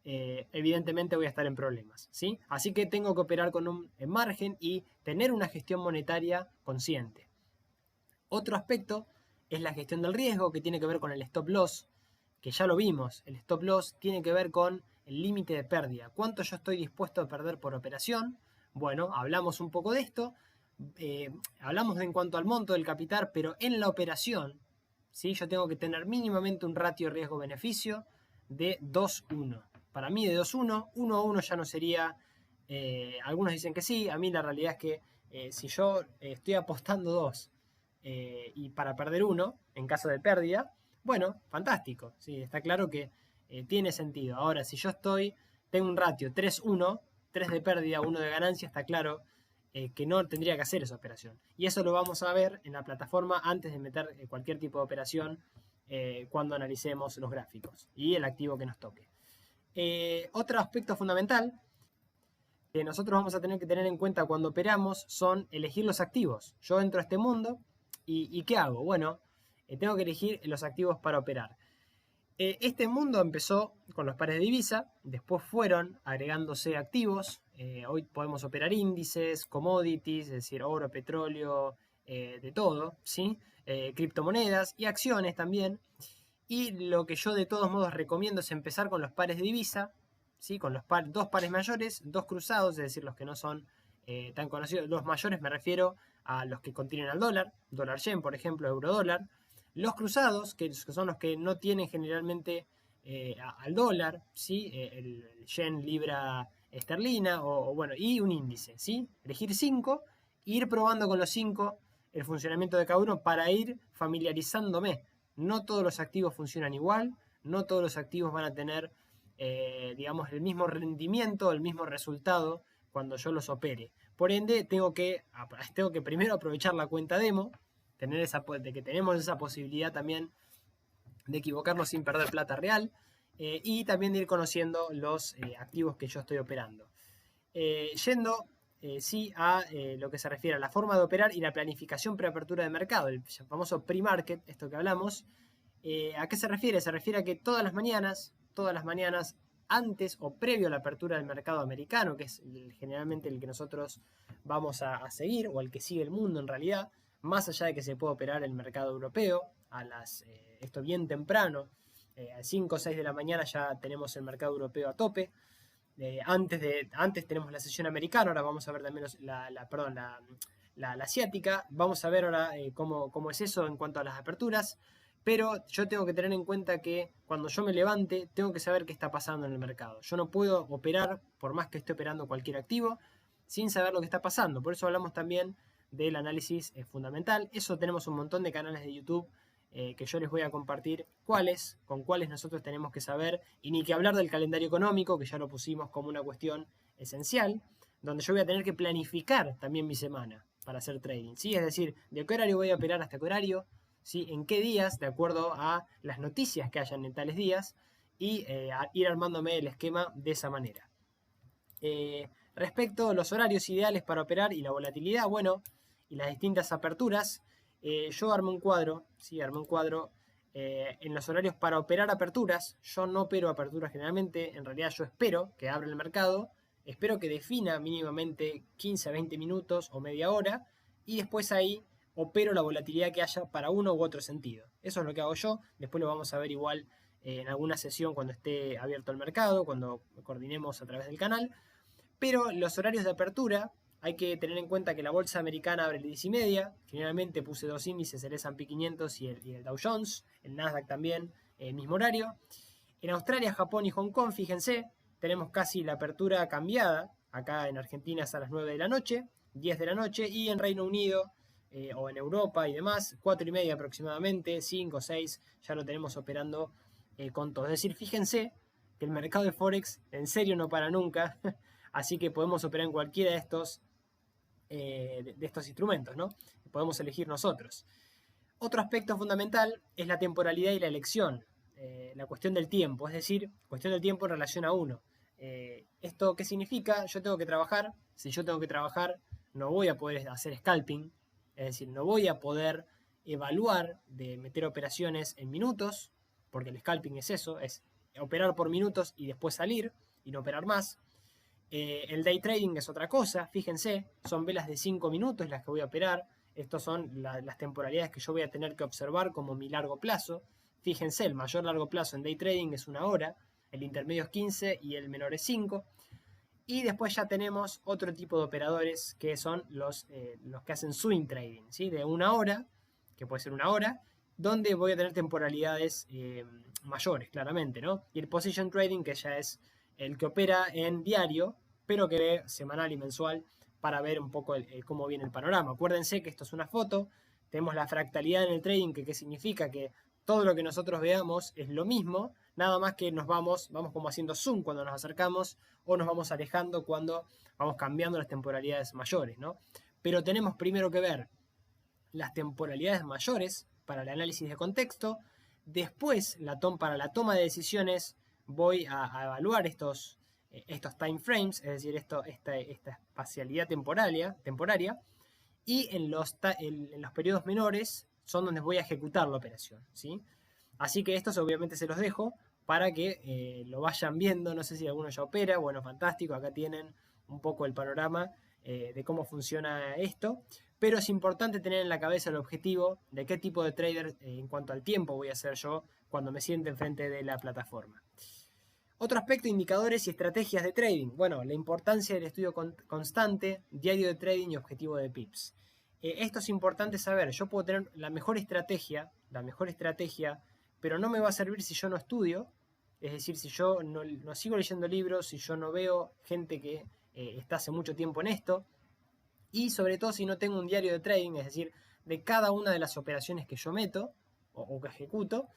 evidentemente voy a estar en problemas. ¿Sí? Así que tengo que operar con un margen y tener una gestión monetaria consciente. Otro aspecto es la gestión del riesgo, que tiene que ver con el stop loss, que ya lo vimos. El stop loss tiene que ver con el límite de pérdida. ¿Cuánto yo estoy dispuesto a perder por operación? Bueno, hablamos un poco de esto. Hablamos en cuanto al monto del capital, pero en la operación, ¿sí? Yo tengo que tener mínimamente un ratio riesgo-beneficio de 2-1. Para mí de 2-1, 1-1 ya no sería, algunos dicen que sí, a mí la realidad es que si yo estoy apostando 2 y para perder 1 en caso de pérdida, bueno, fantástico, ¿sí? Está claro que tiene sentido. Ahora, si yo tengo un ratio 3-1, 3 de pérdida, 1 de ganancia, está claro que no tendría que hacer esa operación. Y eso lo vamos a ver en la plataforma antes de meter cualquier tipo de operación cuando analicemos los gráficos y el activo que nos toque. Otro aspecto fundamental que nosotros vamos a tener que tener en cuenta cuando operamos son elegir los activos. Yo entro a este mundo y ¿qué hago? Bueno, tengo que elegir los activos para operar. Este mundo empezó con los pares de divisa, después fueron agregándose activos. Hoy podemos operar índices, commodities, es decir, oro, petróleo, de todo, ¿sí? Criptomonedas y acciones también. Y lo que yo de todos modos recomiendo es empezar con los pares de divisa, ¿sí? Con dos pares mayores, dos cruzados, es decir, los que no son tan conocidos. Los mayores me refiero a los que contienen al dólar yen, por ejemplo, euro dólar. Los cruzados, que son los que no tienen generalmente al dólar, ¿sí? El yen, libra, esterlina, bueno, y un índice, ¿sí? Elegir 5, ir probando con los 5 el funcionamiento de cada uno para ir familiarizándome. No todos los activos funcionan igual, no todos los activos van a tener, digamos, el mismo rendimiento, el mismo resultado cuando yo los opere. Por ende, tengo que primero aprovechar la cuenta demo, de que tenemos esa posibilidad también de equivocarnos sin perder plata real, y también de ir conociendo los activos que yo estoy operando. Yendo sí a lo que se refiere a la forma de operar y la planificación preapertura de mercado, el famoso pre-market, esto que hablamos. ¿A qué se refiere? Se refiere a que todas las mañanas antes o previo a la apertura del mercado americano, que es generalmente el que nosotros vamos a seguir, o el que sigue el mundo en realidad, más allá de que se pueda operar el mercado europeo, esto bien temprano, a 5 o 6 de la mañana ya tenemos el mercado europeo a tope. Antes tenemos la sesión americana, ahora vamos a ver también la asiática. Vamos a ver ahora cómo es eso en cuanto a las aperturas. Pero yo tengo que tener en cuenta que cuando yo me levante, tengo que saber qué está pasando en el mercado. Yo no puedo operar, por más que esté operando cualquier activo, sin saber lo que está pasando. Por eso hablamos también del análisis fundamental. Eso tenemos un montón de canales de YouTube que yo les voy a compartir con cuáles nosotros tenemos que saber, y ni que hablar del calendario económico, que ya lo pusimos como una cuestión esencial, donde yo voy a tener que planificar también mi semana para hacer trading, ¿sí? Es decir, de qué horario voy a operar hasta qué horario, ¿sí? En qué días, de acuerdo a las noticias que hayan en tales días, y ir armándome el esquema de esa manera. Respecto a los horarios ideales para operar y la volatilidad, bueno, y las distintas aperturas, yo armé un cuadro, ¿sí? En los horarios para operar aperturas. Yo no opero aperturas generalmente, en realidad yo espero que abra el mercado, espero que defina mínimamente 15 a 20 minutos o media hora, y después ahí opero la volatilidad que haya para uno u otro sentido. Eso es lo que hago yo, después lo vamos a ver igual en alguna sesión cuando esté abierto el mercado, cuando coordinemos a través del canal. Pero los horarios de apertura, hay que tener en cuenta que la bolsa americana abre a las 10:30. Generalmente puse dos índices, el S&P 500 y el Dow Jones. El Nasdaq también, el mismo horario. En Australia, Japón y Hong Kong, fíjense, tenemos casi la apertura cambiada. Acá en Argentina es a las 9 de la noche, 10 de la noche. Y en Reino Unido o en Europa y demás, 4:30 aproximadamente, 5 o 6, ya lo tenemos operando con todo. Es decir, fíjense que el mercado de Forex en serio no para nunca. Así que podemos operar en cualquiera de estos instrumentos, ¿no? Podemos elegir nosotros. Otro aspecto fundamental es la temporalidad y la elección, la cuestión del tiempo, es decir, cuestión del tiempo en relación a uno. ¿Esto qué significa? Yo tengo que trabajar. Si yo tengo que trabajar, no voy a poder hacer scalping, es decir, no voy a poder evaluar de meter operaciones en minutos, porque el scalping es eso, es operar por minutos y después salir y no operar más. El day trading es otra cosa, fíjense, son velas de 5 minutos las que voy a operar. Estas son las temporalidades que yo voy a tener que observar como mi largo plazo. Fíjense, el mayor largo plazo en day trading es 1 hora, el intermedio es 15 y el menor es 5. Y después ya tenemos otro tipo de operadores que son los que hacen swing trading, ¿sí? De 1 hora, que puede ser 1 hora, donde voy a tener temporalidades mayores, claramente, ¿no? Y el position trading, que ya es el que opera en diario, pero que ve semanal y mensual para ver un poco cómo viene el panorama. Acuérdense que esto es una foto, tenemos la fractalidad en el trading, que significa que todo lo que nosotros veamos es lo mismo, nada más que vamos como haciendo zoom cuando nos acercamos o nos vamos alejando cuando vamos cambiando las temporalidades mayores, ¿no? Pero tenemos primero que ver las temporalidades mayores para el análisis de contexto, después para la toma de decisiones voy a evaluar estos time frames, es decir, esta espacialidad temporaria, y en los periodos menores son donde voy a ejecutar la operación, ¿sí? Así que estos obviamente se los dejo para que lo vayan viendo. No sé si alguno ya opera. Bueno, fantástico, acá tienen un poco el panorama de cómo funciona esto. Pero es importante tener en la cabeza el objetivo de qué tipo de trader en cuanto al tiempo voy a ser yo cuando me siente enfrente de la plataforma. Otro aspecto, indicadores y estrategias de trading. Bueno, la importancia del estudio constante, diario de trading y objetivo de pips. Esto es importante saber. Yo puedo tener la mejor estrategia, pero no me va a servir si yo no estudio. Es decir, si yo no sigo leyendo libros, si yo no veo gente que está hace mucho tiempo en esto. Y sobre todo si no tengo un diario de trading, es decir, de cada una de las operaciones que yo meto o que ejecuto.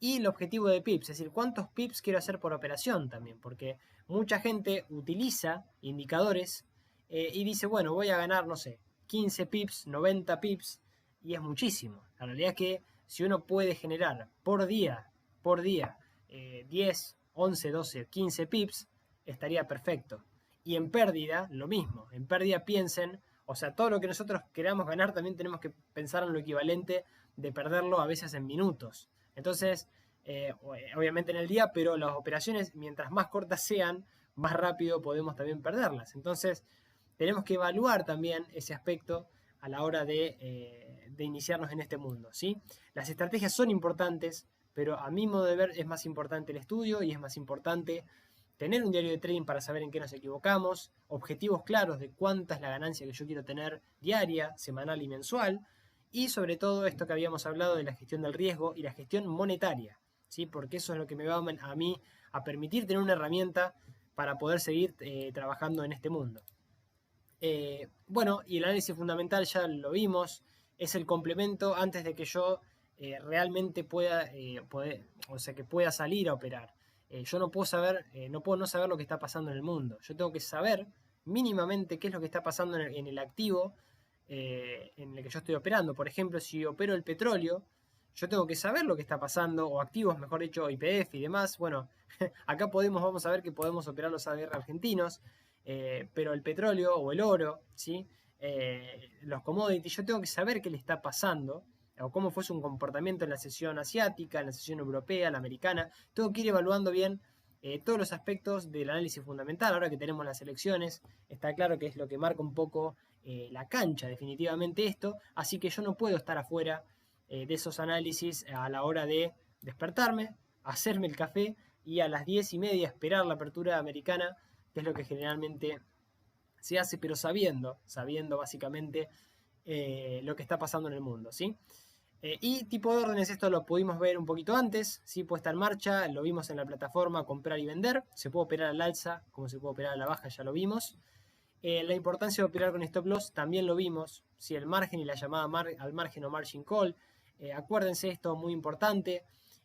Y el objetivo de pips, es decir, cuántos pips quiero hacer por operación también, porque mucha gente utiliza indicadores y dice, bueno, voy a ganar, no sé, 15 pips, 90 pips, y es muchísimo. La realidad es que si uno puede generar por día 10, 11, 12, 15 pips, estaría perfecto. Y en pérdida, lo mismo. En pérdida piensen, o sea, todo lo que nosotros queramos ganar también tenemos que pensar en lo equivalente de perderlo a veces en minutos. Entonces, obviamente en el día, pero las operaciones, mientras más cortas sean, más rápido podemos también perderlas. Entonces, tenemos que evaluar también ese aspecto a la hora de iniciarnos en este mundo, ¿sí? Las estrategias son importantes, pero a mi modo de ver es más importante el estudio y es más importante tener un diario de trading para saber en qué nos equivocamos, objetivos claros de cuánta es la ganancia que yo quiero tener diaria, semanal y mensual, y sobre todo esto que habíamos hablado de la gestión del riesgo y la gestión monetaria, ¿sí? Porque eso es lo que me va a mí a permitir tener una herramienta para poder seguir trabajando en este mundo. Bueno, y el análisis fundamental ya lo vimos, es el complemento antes de que yo realmente pueda, o sea, que pueda salir a operar. Yo no puedo saber, no puedo no saber lo que está pasando en el mundo. Yo tengo que saber mínimamente qué es lo que está pasando en el activo en el que yo estoy operando. Por ejemplo, si opero el petróleo, yo tengo que saber lo que está pasando, o activos, mejor dicho, YPF y demás. Bueno, acá vamos a ver que podemos operar los ADR argentinos, pero el petróleo o el oro, ¿sí? Los commodities, yo tengo que saber qué le está pasando, o cómo fue su comportamiento en la sesión asiática, en la sesión europea, la americana. Tengo que ir evaluando bien todos los aspectos del análisis fundamental. Ahora que tenemos las elecciones, está claro que es lo que marca un poco la cancha, definitivamente esto. Así que yo no puedo estar afuera de esos análisis a la hora de despertarme, hacerme el café y a las 10:30 esperar la apertura americana, que es lo que generalmente se hace, pero sabiendo básicamente lo que está pasando en el mundo, ¿sí? Y tipo de órdenes, esto lo pudimos ver un poquito antes, ¿sí? Puesta en marcha, lo vimos en la plataforma comprar y vender, se puede operar al alza como se puede operar a la baja, ya lo vimos. La importancia de operar con stop loss también lo vimos, ¿sí? El margen y la llamada al margen o margin call. Acuérdense esto, muy importante,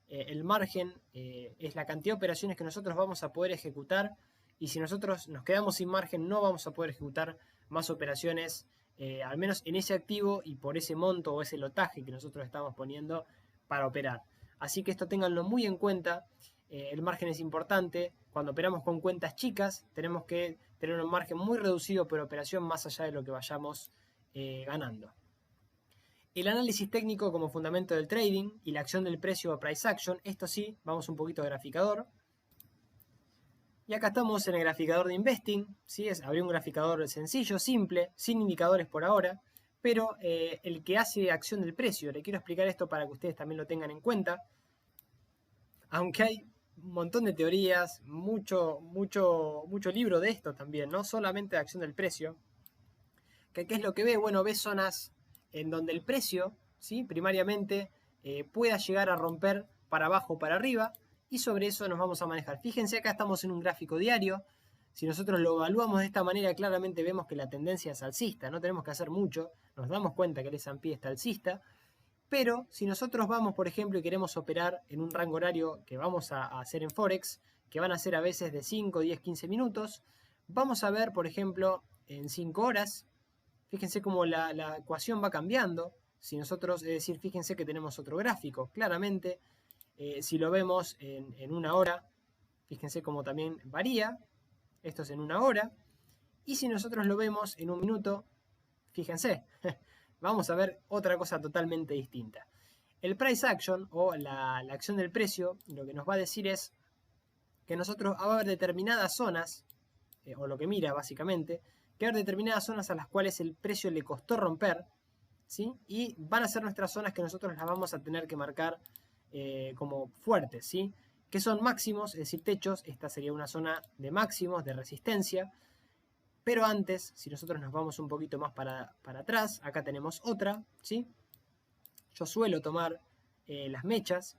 el margen es la cantidad de operaciones que nosotros vamos a poder ejecutar, y si nosotros nos quedamos sin margen no vamos a poder ejecutar más operaciones, al menos en ese activo y por ese monto o ese lotaje que nosotros estamos poniendo para operar. Así que esto ténganlo muy en cuenta. El margen es importante. Cuando operamos con cuentas chicas tenemos que tener un margen muy reducido por operación, más allá de lo que vayamos ganando. El análisis técnico como fundamento del trading y la acción del precio o price action. Esto sí, vamos un poquito a graficador. Y acá estamos en el graficador de Investing, ¿sí? Abrí un graficador sencillo, simple, sin indicadores por ahora, pero el que hace acción del precio. Le quiero explicar esto para que ustedes también lo tengan en cuenta. Aunque hay un montón de teorías, mucho libro de esto también, no solamente de acción del precio. ¿Qué es lo que ve? Bueno, ve zonas en donde el precio, ¿sí? Primariamente, pueda llegar a romper para abajo o para arriba, y sobre eso nos vamos a manejar. Fíjense, acá estamos en un gráfico diario. Si nosotros lo evaluamos de esta manera, claramente vemos que la tendencia es alcista. No tenemos que hacer mucho. Nos damos cuenta que el S&P está alcista. Pero si nosotros vamos, por ejemplo, y queremos operar en un rango horario que vamos a hacer en Forex, que van a ser a veces de 5, 10, 15 minutos, vamos a ver, por ejemplo, en 5 horas, fíjense cómo la ecuación va cambiando. Si nosotros, es decir, fíjense que tenemos otro gráfico, claramente. Si lo vemos en una hora, fíjense cómo también varía. Esto es en una hora. Y si nosotros lo vemos en un minuto, fíjense, vamos a ver otra cosa totalmente distinta. El price action o la acción del precio, lo que nos va a decir es que nosotros va a haber determinadas zonas, o lo que mira básicamente, que va a haber determinadas zonas a las cuales el precio le costó romper, ¿sí? Y van a ser nuestras zonas que nosotros las vamos a tener que marcar como fuertes, ¿sí? Que son máximos, es decir, techos. Esta sería una zona de máximos, de resistencia. Pero antes, si nosotros nos vamos un poquito más para atrás, acá tenemos otra, ¿sí? Yo suelo tomar las mechas,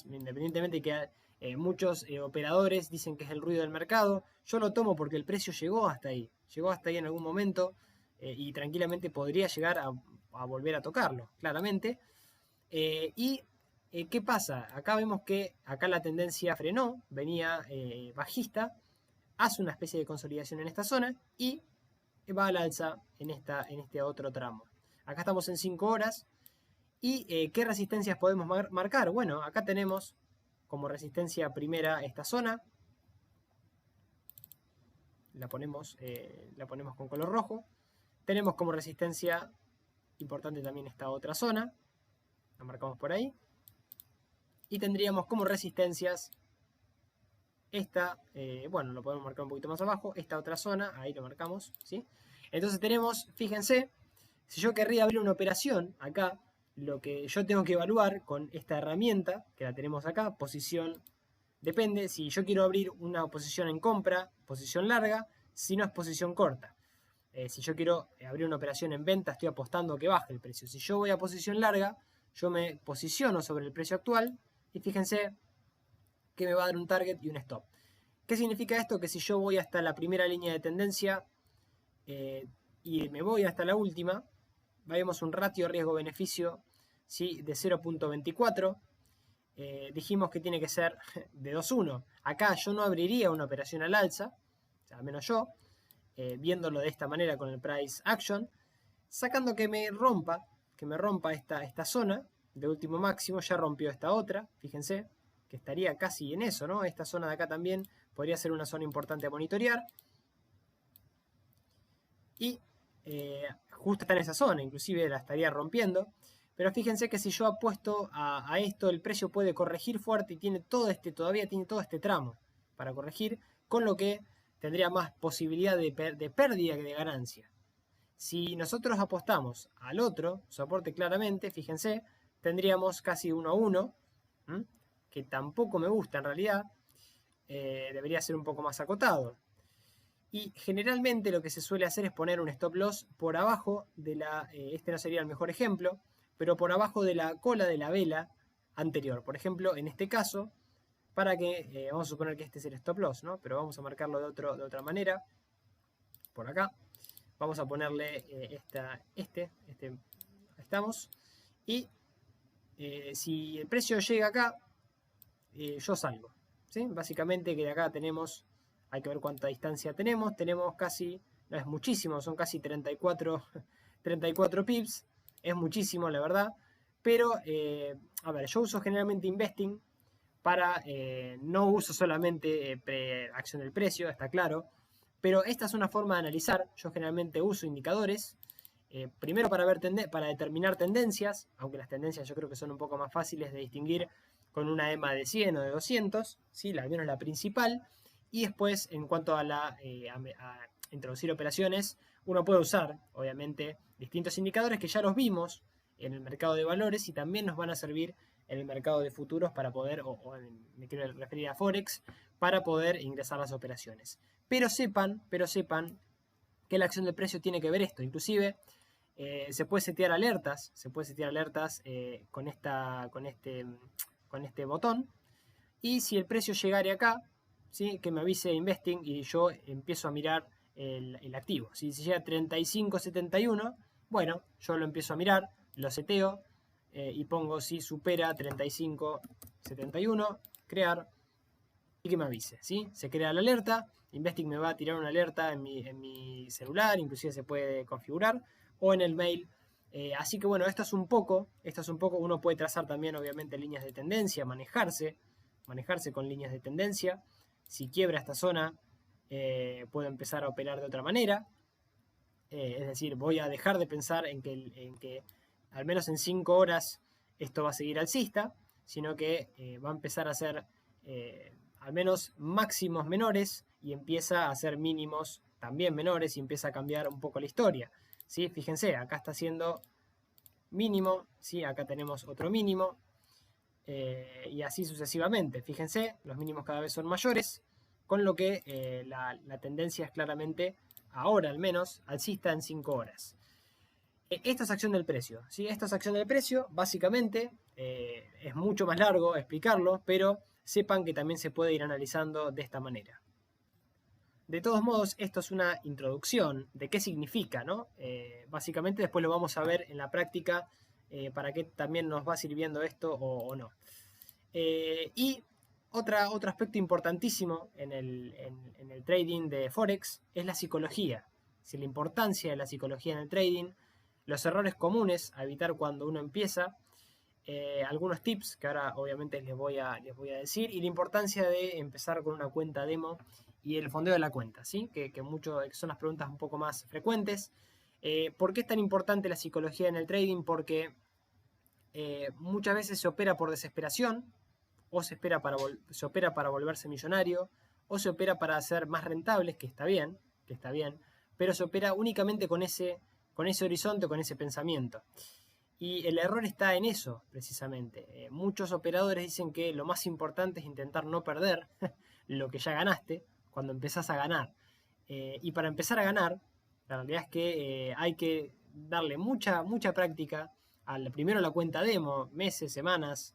independientemente de que muchos operadores dicen que es el ruido del mercado. Yo lo tomo porque el precio llegó hasta ahí en algún momento, y tranquilamente podría llegar a volver a tocarlo, claramente. ¿Qué pasa? Acá vemos que acá la tendencia frenó, venía bajista, hace una especie de consolidación en esta zona y va al alza en este otro tramo. Acá estamos en 5 horas. ¿Y qué resistencias podemos marcar? Bueno, acá tenemos como resistencia primera esta zona. La ponemos con color rojo. Tenemos como resistencia importante también esta otra zona. La marcamos por ahí. Y tendríamos como resistencias esta, bueno, lo podemos marcar un poquito más abajo, esta otra zona, ahí lo marcamos, ¿sí? Entonces tenemos, fíjense, si yo querría abrir una operación acá, lo que yo tengo que evaluar con esta herramienta, que la tenemos acá, posición, depende, si yo quiero abrir una posición en compra, posición larga, si no es posición corta. Si yo quiero abrir una operación en venta, estoy apostando a que baje el precio. Si yo voy a posición larga, yo me posiciono sobre el precio actual y fíjense que me va a dar un target y un stop. ¿Qué significa esto? Que si yo voy hasta la primera línea de tendencia y me voy hasta la última, vemos un ratio riesgo-beneficio, ¿sí?, de 0.24. Dijimos que tiene que ser de 2.1. Acá yo no abriría una operación al alza, al menos yo, viéndolo de esta manera con el price action, sacando que me rompa esta zona de último máximo. Ya rompió esta otra, fíjense que estaría casi en eso, ¿no? Esta zona de acá también podría ser una zona importante a monitorear. Y justo está en esa zona, inclusive la estaría rompiendo. Pero fíjense que si yo apuesto a esto, el precio puede corregir fuerte y tiene todavía tiene todo este tramo para corregir, con lo que tendría más posibilidad de pérdida que de ganancia. Si nosotros apostamos al otro soporte claramente, fíjense, tendríamos casi 1 a 1, que tampoco me gusta en realidad, debería ser un poco más acotado. Y generalmente lo que se suele hacer es poner un stop loss por abajo de este no sería el mejor ejemplo, pero por abajo de la cola de la vela anterior. Por ejemplo, en este caso, para que, vamos a suponer que este es el stop loss, ¿no? Pero vamos a marcarlo de otra manera, por acá. Vamos a ponerle ahí estamos. Y si el precio llega acá, yo salgo, ¿sí? Básicamente que de acá tenemos, hay que ver cuánta distancia tenemos casi, no es muchísimo, son casi 34 pips, es muchísimo la verdad, pero a ver, yo uso generalmente Investing para, no uso solamente acción del precio, está claro, pero esta es una forma de analizar. Yo generalmente uso indicadores, primero para determinar tendencias, aunque las tendencias yo creo que son un poco más fáciles de distinguir con una EMA de 100 o de 200, ¿sí? Al menos la principal. Y después, en cuanto a introducir operaciones, uno puede usar, obviamente, distintos indicadores que ya los vimos en el mercado de valores y también nos van a servir en el mercado de futuros para poder, me quiero referir a Forex, para poder ingresar las operaciones. Pero sepan que la acción del precio tiene que ver esto. Inclusive se puede setear alertas, con este botón. Y si el precio llegara acá, ¿sí?, que me avise Investing y yo empiezo a mirar el activo. Si llega a 35.71, bueno, yo lo empiezo a mirar, lo seteo y pongo si supera 35.71, crear, y que me avise, ¿sí? Se crea la alerta, Investing me va a tirar una alerta en mi celular, inclusive se puede configurar, o en el mail. Así que bueno, esto es un poco, uno puede trazar también obviamente líneas de tendencia, manejarse con líneas de tendencia. Si quiebra esta zona, puedo empezar a operar de otra manera. Es decir, voy a dejar de pensar en que al menos en 5 horas esto va a seguir alcista, sino que va a empezar a ser al menos máximos menores y empieza a ser mínimos también menores y empieza a cambiar un poco la historia, ¿sí? Fíjense, acá está haciendo mínimo, ¿sí? Acá tenemos otro mínimo y así sucesivamente. Fíjense, los mínimos cada vez son mayores, con lo que la tendencia es claramente, ahora al menos, alcista en 5 horas. Esta es acción del precio, ¿sí? Esta es acción del precio, básicamente, es mucho más largo explicarlo, pero sepan que también se puede ir analizando de esta manera. De todos modos, esto es una introducción de qué significa, ¿no? Básicamente después lo vamos a ver en la práctica para qué también nos va sirviendo esto o no. Y otro aspecto importantísimo en el trading de Forex es la psicología. Si la importancia de la psicología en el trading, los errores comunes a evitar cuando uno empieza, algunos tips que ahora obviamente les voy a decir, y la importancia de empezar con una cuenta demo y el fondeo de la cuenta, ¿sí? que son las preguntas un poco más frecuentes. ¿Por qué es tan importante la psicología en el trading? Porque muchas veces se opera por desesperación, o se opera para volverse millonario, o se opera para ser más rentables, que está bien, pero se opera únicamente con ese horizonte, con ese pensamiento. Y el error está en eso, precisamente. Muchos operadores dicen que lo más importante es intentar no perder lo que ya ganaste cuando empezás a ganar. Y para empezar a ganar, la realidad es que hay que darle mucha práctica primero a la cuenta demo, meses, semanas,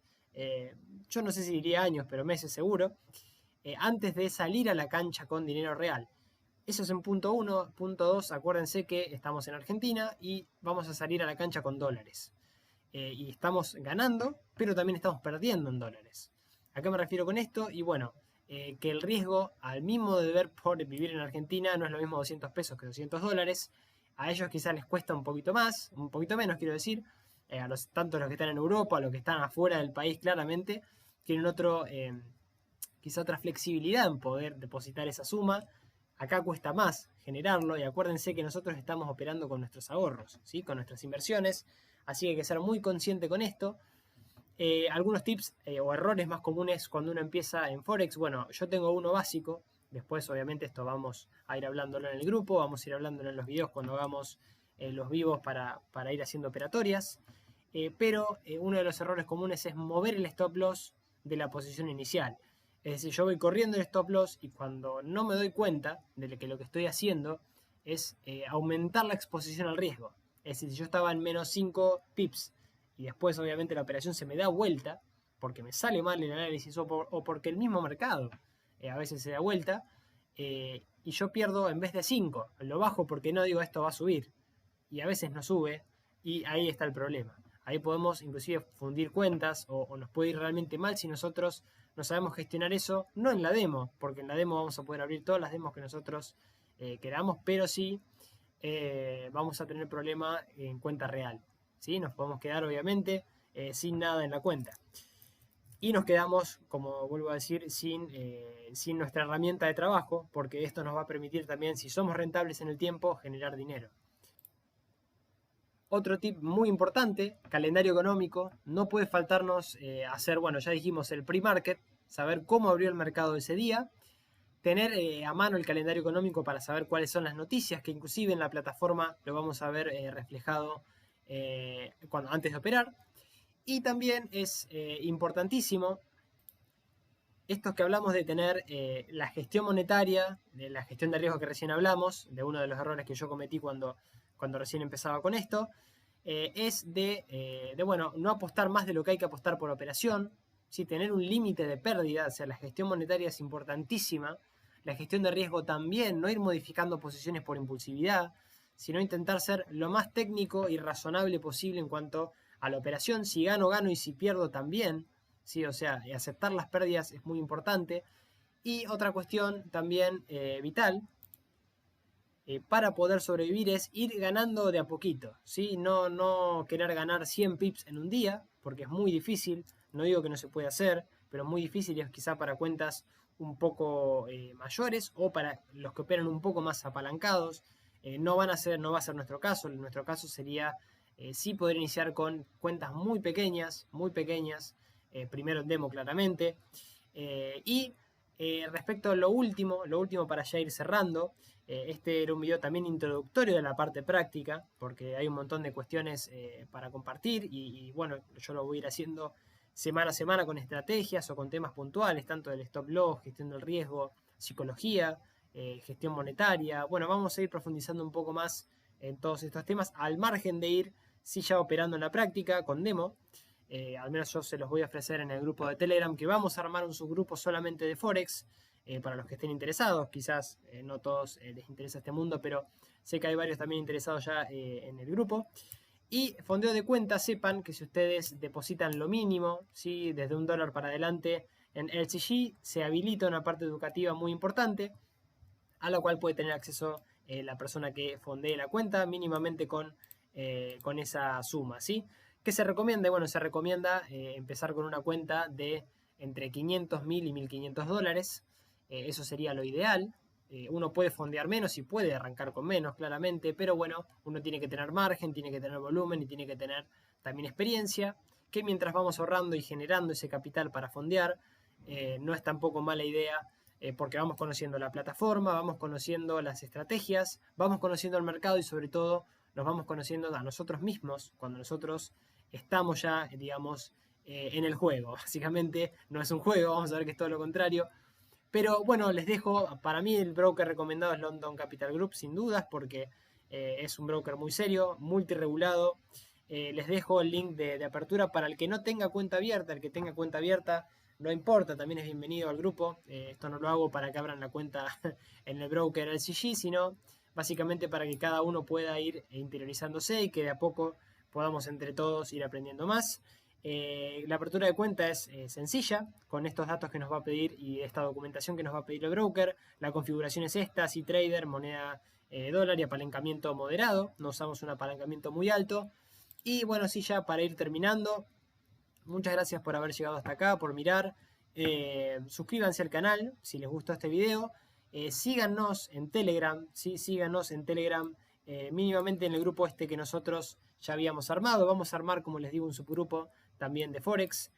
yo no sé si diría años, pero meses seguro, antes de salir a la cancha con dinero real. Eso es en punto 1. Punto 2, acuérdense que estamos en Argentina y vamos a salir a la cancha con dólares. Y estamos ganando, pero también estamos perdiendo en dólares. ¿A qué me refiero con esto? Y bueno, que el riesgo al mismo deber por vivir en Argentina no es lo mismo 200 pesos que 200 dólares. A ellos quizás les cuesta un poquito más, un poquito menos quiero decir. Tanto los que están en Europa, los que están afuera del país claramente, tienen quizá otra flexibilidad en poder depositar esa suma. Acá cuesta más generarlo y acuérdense que nosotros estamos operando con nuestros ahorros, ¿sí? Con nuestras inversiones, así que hay que ser muy consciente con esto. Algunos tips o errores más comunes cuando uno empieza en Forex, bueno, yo tengo uno básico, después obviamente esto vamos a ir hablándolo en el grupo, vamos a ir hablándolo en los videos cuando hagamos los vivos para ir haciendo operatorias, pero uno de los errores comunes es mover el stop loss de la posición inicial. Es decir, yo voy corriendo el stop loss y cuando no me doy cuenta de que lo que estoy haciendo es aumentar la exposición al riesgo. Es decir, si yo estaba en menos 5 pips y después obviamente la operación se me da vuelta porque me sale mal el análisis o porque el mismo mercado a veces se da vuelta y yo pierdo en vez de 5, lo bajo porque no digo esto va a subir y a veces no sube y ahí está el problema. Ahí podemos inclusive fundir cuentas o nos puede ir realmente mal si nosotros no sabemos gestionar eso, no en la demo, porque en la demo vamos a poder abrir todas las demos que nosotros queramos, pero sí vamos a tener problema en cuenta real. ¿Sí? Nos podemos quedar obviamente sin nada en la cuenta. Y nos quedamos, como vuelvo a decir, sin nuestra herramienta de trabajo, porque esto nos va a permitir también, si somos rentables en el tiempo, generar dinero. Otro tip muy importante, calendario económico. No puede faltarnos hacer, bueno, ya dijimos el pre-market, saber cómo abrió el mercado ese día, tener a mano el calendario económico para saber cuáles son las noticias, que inclusive en la plataforma lo vamos a ver reflejado antes de operar. Y también es importantísimo esto que hablamos de tener la gestión monetaria, de la gestión de riesgo que recién hablamos, de uno de los errores que yo cometí cuando recién empezaba con esto, es bueno, no apostar más de lo que hay que apostar por operación, ¿sí? Tener un límite de pérdida, o sea, la gestión monetaria es importantísima, la gestión de riesgo también, no ir modificando posiciones por impulsividad, sino intentar ser lo más técnico y razonable posible en cuanto a la operación. Si gano, gano y si pierdo también, ¿sí? O sea, aceptar las pérdidas es muy importante. Y otra cuestión también vital para poder sobrevivir es ir ganando de a poquito, ¿sí? No querer ganar 100 pips en un día, porque es muy difícil, no digo que no se puede hacer, pero es muy difícil y es quizá para cuentas un poco mayores o para los que operan un poco más apalancados. No va a ser nuestro caso. Nuestro caso sería sí poder iniciar con cuentas muy pequeñas, primero en demo claramente. Respecto a lo último para ya ir cerrando, este era un video también introductorio de la parte práctica, porque hay un montón de cuestiones para compartir y bueno, yo lo voy a ir haciendo semana a semana con estrategias o con temas puntuales, tanto del stop loss, gestión del riesgo, psicología, gestión monetaria. Bueno, vamos a ir profundizando un poco más en todos estos temas, al margen de ir sí ya operando en la práctica con demo. Al menos yo se los voy a ofrecer en el grupo de Telegram, que vamos a armar un subgrupo solamente de Forex, para los que estén interesados. Quizás no todos les interesa este mundo, pero sé que hay varios también interesados ya en el grupo. Y fondeo de cuenta, sepan que si ustedes depositan lo mínimo, ¿sí? Desde $1 para adelante, en LCG se habilita una parte educativa muy importante, a la cual puede tener acceso la persona que fondee la cuenta mínimamente con esa suma, ¿sí? ¿Qué se recomienda? Bueno, se recomienda empezar con una cuenta de entre 500.000 y 1.500 dólares. Eso sería lo ideal. Uno puede fondear menos y puede arrancar con menos, claramente, pero bueno, uno tiene que tener margen, tiene que tener volumen y tiene que tener también experiencia. que mientras vamos ahorrando y generando ese capital para fondear, no es tampoco mala idea, porque vamos conociendo la plataforma, vamos conociendo las estrategias, vamos conociendo el mercado y sobre todo nos vamos conociendo a nosotros mismos cuando nosotros estamos ya, digamos, en el juego. Básicamente no es un juego, vamos a ver que es todo lo contrario. Pero bueno, les dejo, para mí el broker recomendado es London Capital Group, sin dudas, porque es un broker muy serio, multiregulado. Les dejo el link de apertura para el que no tenga cuenta abierta. El que tenga cuenta abierta, no importa, también es bienvenido al grupo. Esto no lo hago para que abran la cuenta en el broker LCG, sino básicamente para que cada uno pueda ir interiorizándose y que de a poco podamos entre todos ir aprendiendo más. La apertura de cuenta es sencilla, con estos datos que nos va a pedir y esta documentación que nos va a pedir el broker. La configuración es esta, C-Trader, moneda dólar y apalancamiento moderado. No usamos un apalancamiento muy alto. Y bueno, sí, ya para ir terminando, muchas gracias por haber llegado hasta acá, por mirar. Suscríbanse al canal si les gustó este video. Síganos en Telegram, ¿sí? Síganos en Telegram, mínimamente en el grupo este que nosotros ya habíamos armado. Vamos a armar, como les digo, un subgrupo también de Forex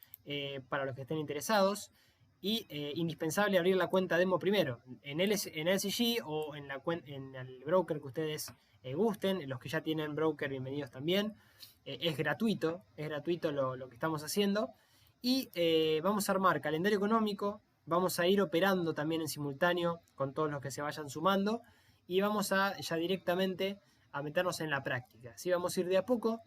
para los que estén interesados. Y indispensable abrir la cuenta demo primero, en LCG o en el broker que ustedes gusten. Los que ya tienen broker, bienvenidos también. Es gratuito lo que estamos haciendo. Y vamos a armar calendario económico, vamos a ir operando también en simultáneo con todos los que se vayan sumando. Y vamos a ya directamente a meternos en la práctica. ¿Sí? Vamos a ir de a poco,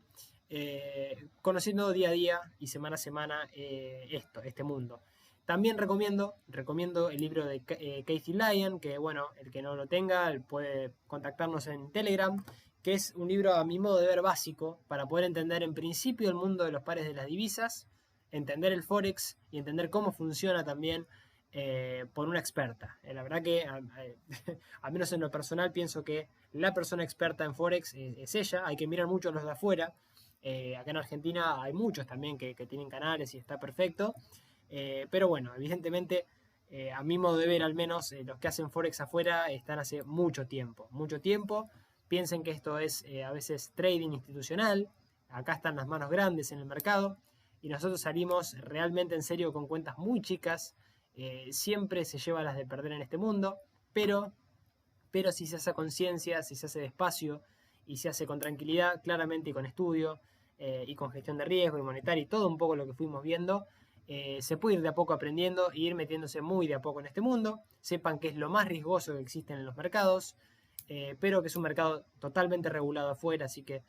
conociendo día a día y semana a semana este mundo. También recomiendo el libro de Casey Lyon, que bueno, el que no lo tenga puede contactarnos en Telegram, que es un libro a mi modo de ver básico para poder entender en principio el mundo de los pares de las divisas, entender el Forex y entender cómo funciona también por una experta. La verdad que, al menos en lo personal, pienso que la persona experta en Forex es ella. Hay que mirar mucho a los de afuera. Acá en Argentina hay muchos también que tienen canales y está perfecto. Pero bueno, evidentemente, a mi modo de ver al menos, los que hacen Forex afuera están hace mucho tiempo. Piensen que esto es a veces trading institucional. Acá están las manos grandes en el mercado. Y nosotros salimos realmente en serio con cuentas muy chicas. Siempre se lleva las de perder en este mundo. Pero si se hace a conciencia, si se hace despacio y se hace con tranquilidad, claramente y con estudio, y con gestión de riesgo y monetaria y todo un poco lo que fuimos viendo, se puede ir de a poco aprendiendo e ir metiéndose muy de a poco en este mundo. Sepan que es lo más riesgoso que existen en los mercados, pero que es un mercado totalmente regulado afuera, así que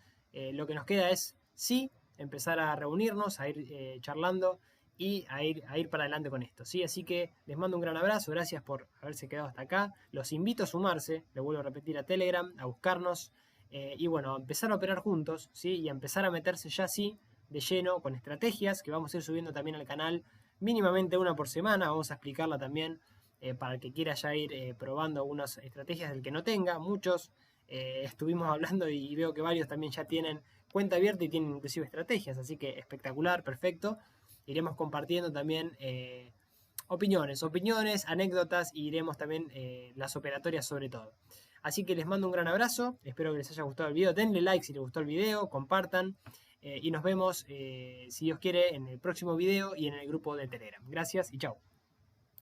lo que nos queda es sí empezar a reunirnos, a ir charlando y a ir para adelante con esto, ¿sí? Así que les mando un gran abrazo, gracias por haberse quedado hasta acá. Los invito a sumarse, le vuelvo a repetir, a Telegram, a buscarnos y bueno, a empezar a operar juntos, ¿sí? Y a empezar a meterse ya sí de lleno con estrategias que vamos a ir subiendo también al canal, mínimamente una por semana. Vamos a explicarla también para el que quiera ya ir probando algunas estrategias del que no tenga. Muchos estuvimos hablando y veo que varios también ya tienen cuenta abierta y tienen inclusive estrategias, así que espectacular, perfecto. Iremos compartiendo también opiniones, anécdotas, y iremos también las operatorias sobre todo. Así que les mando un gran abrazo, espero que les haya gustado el video, denle like si les gustó el video, compartan y nos vemos, si Dios quiere, en el próximo video y en el grupo de Telegram. Gracias y chao.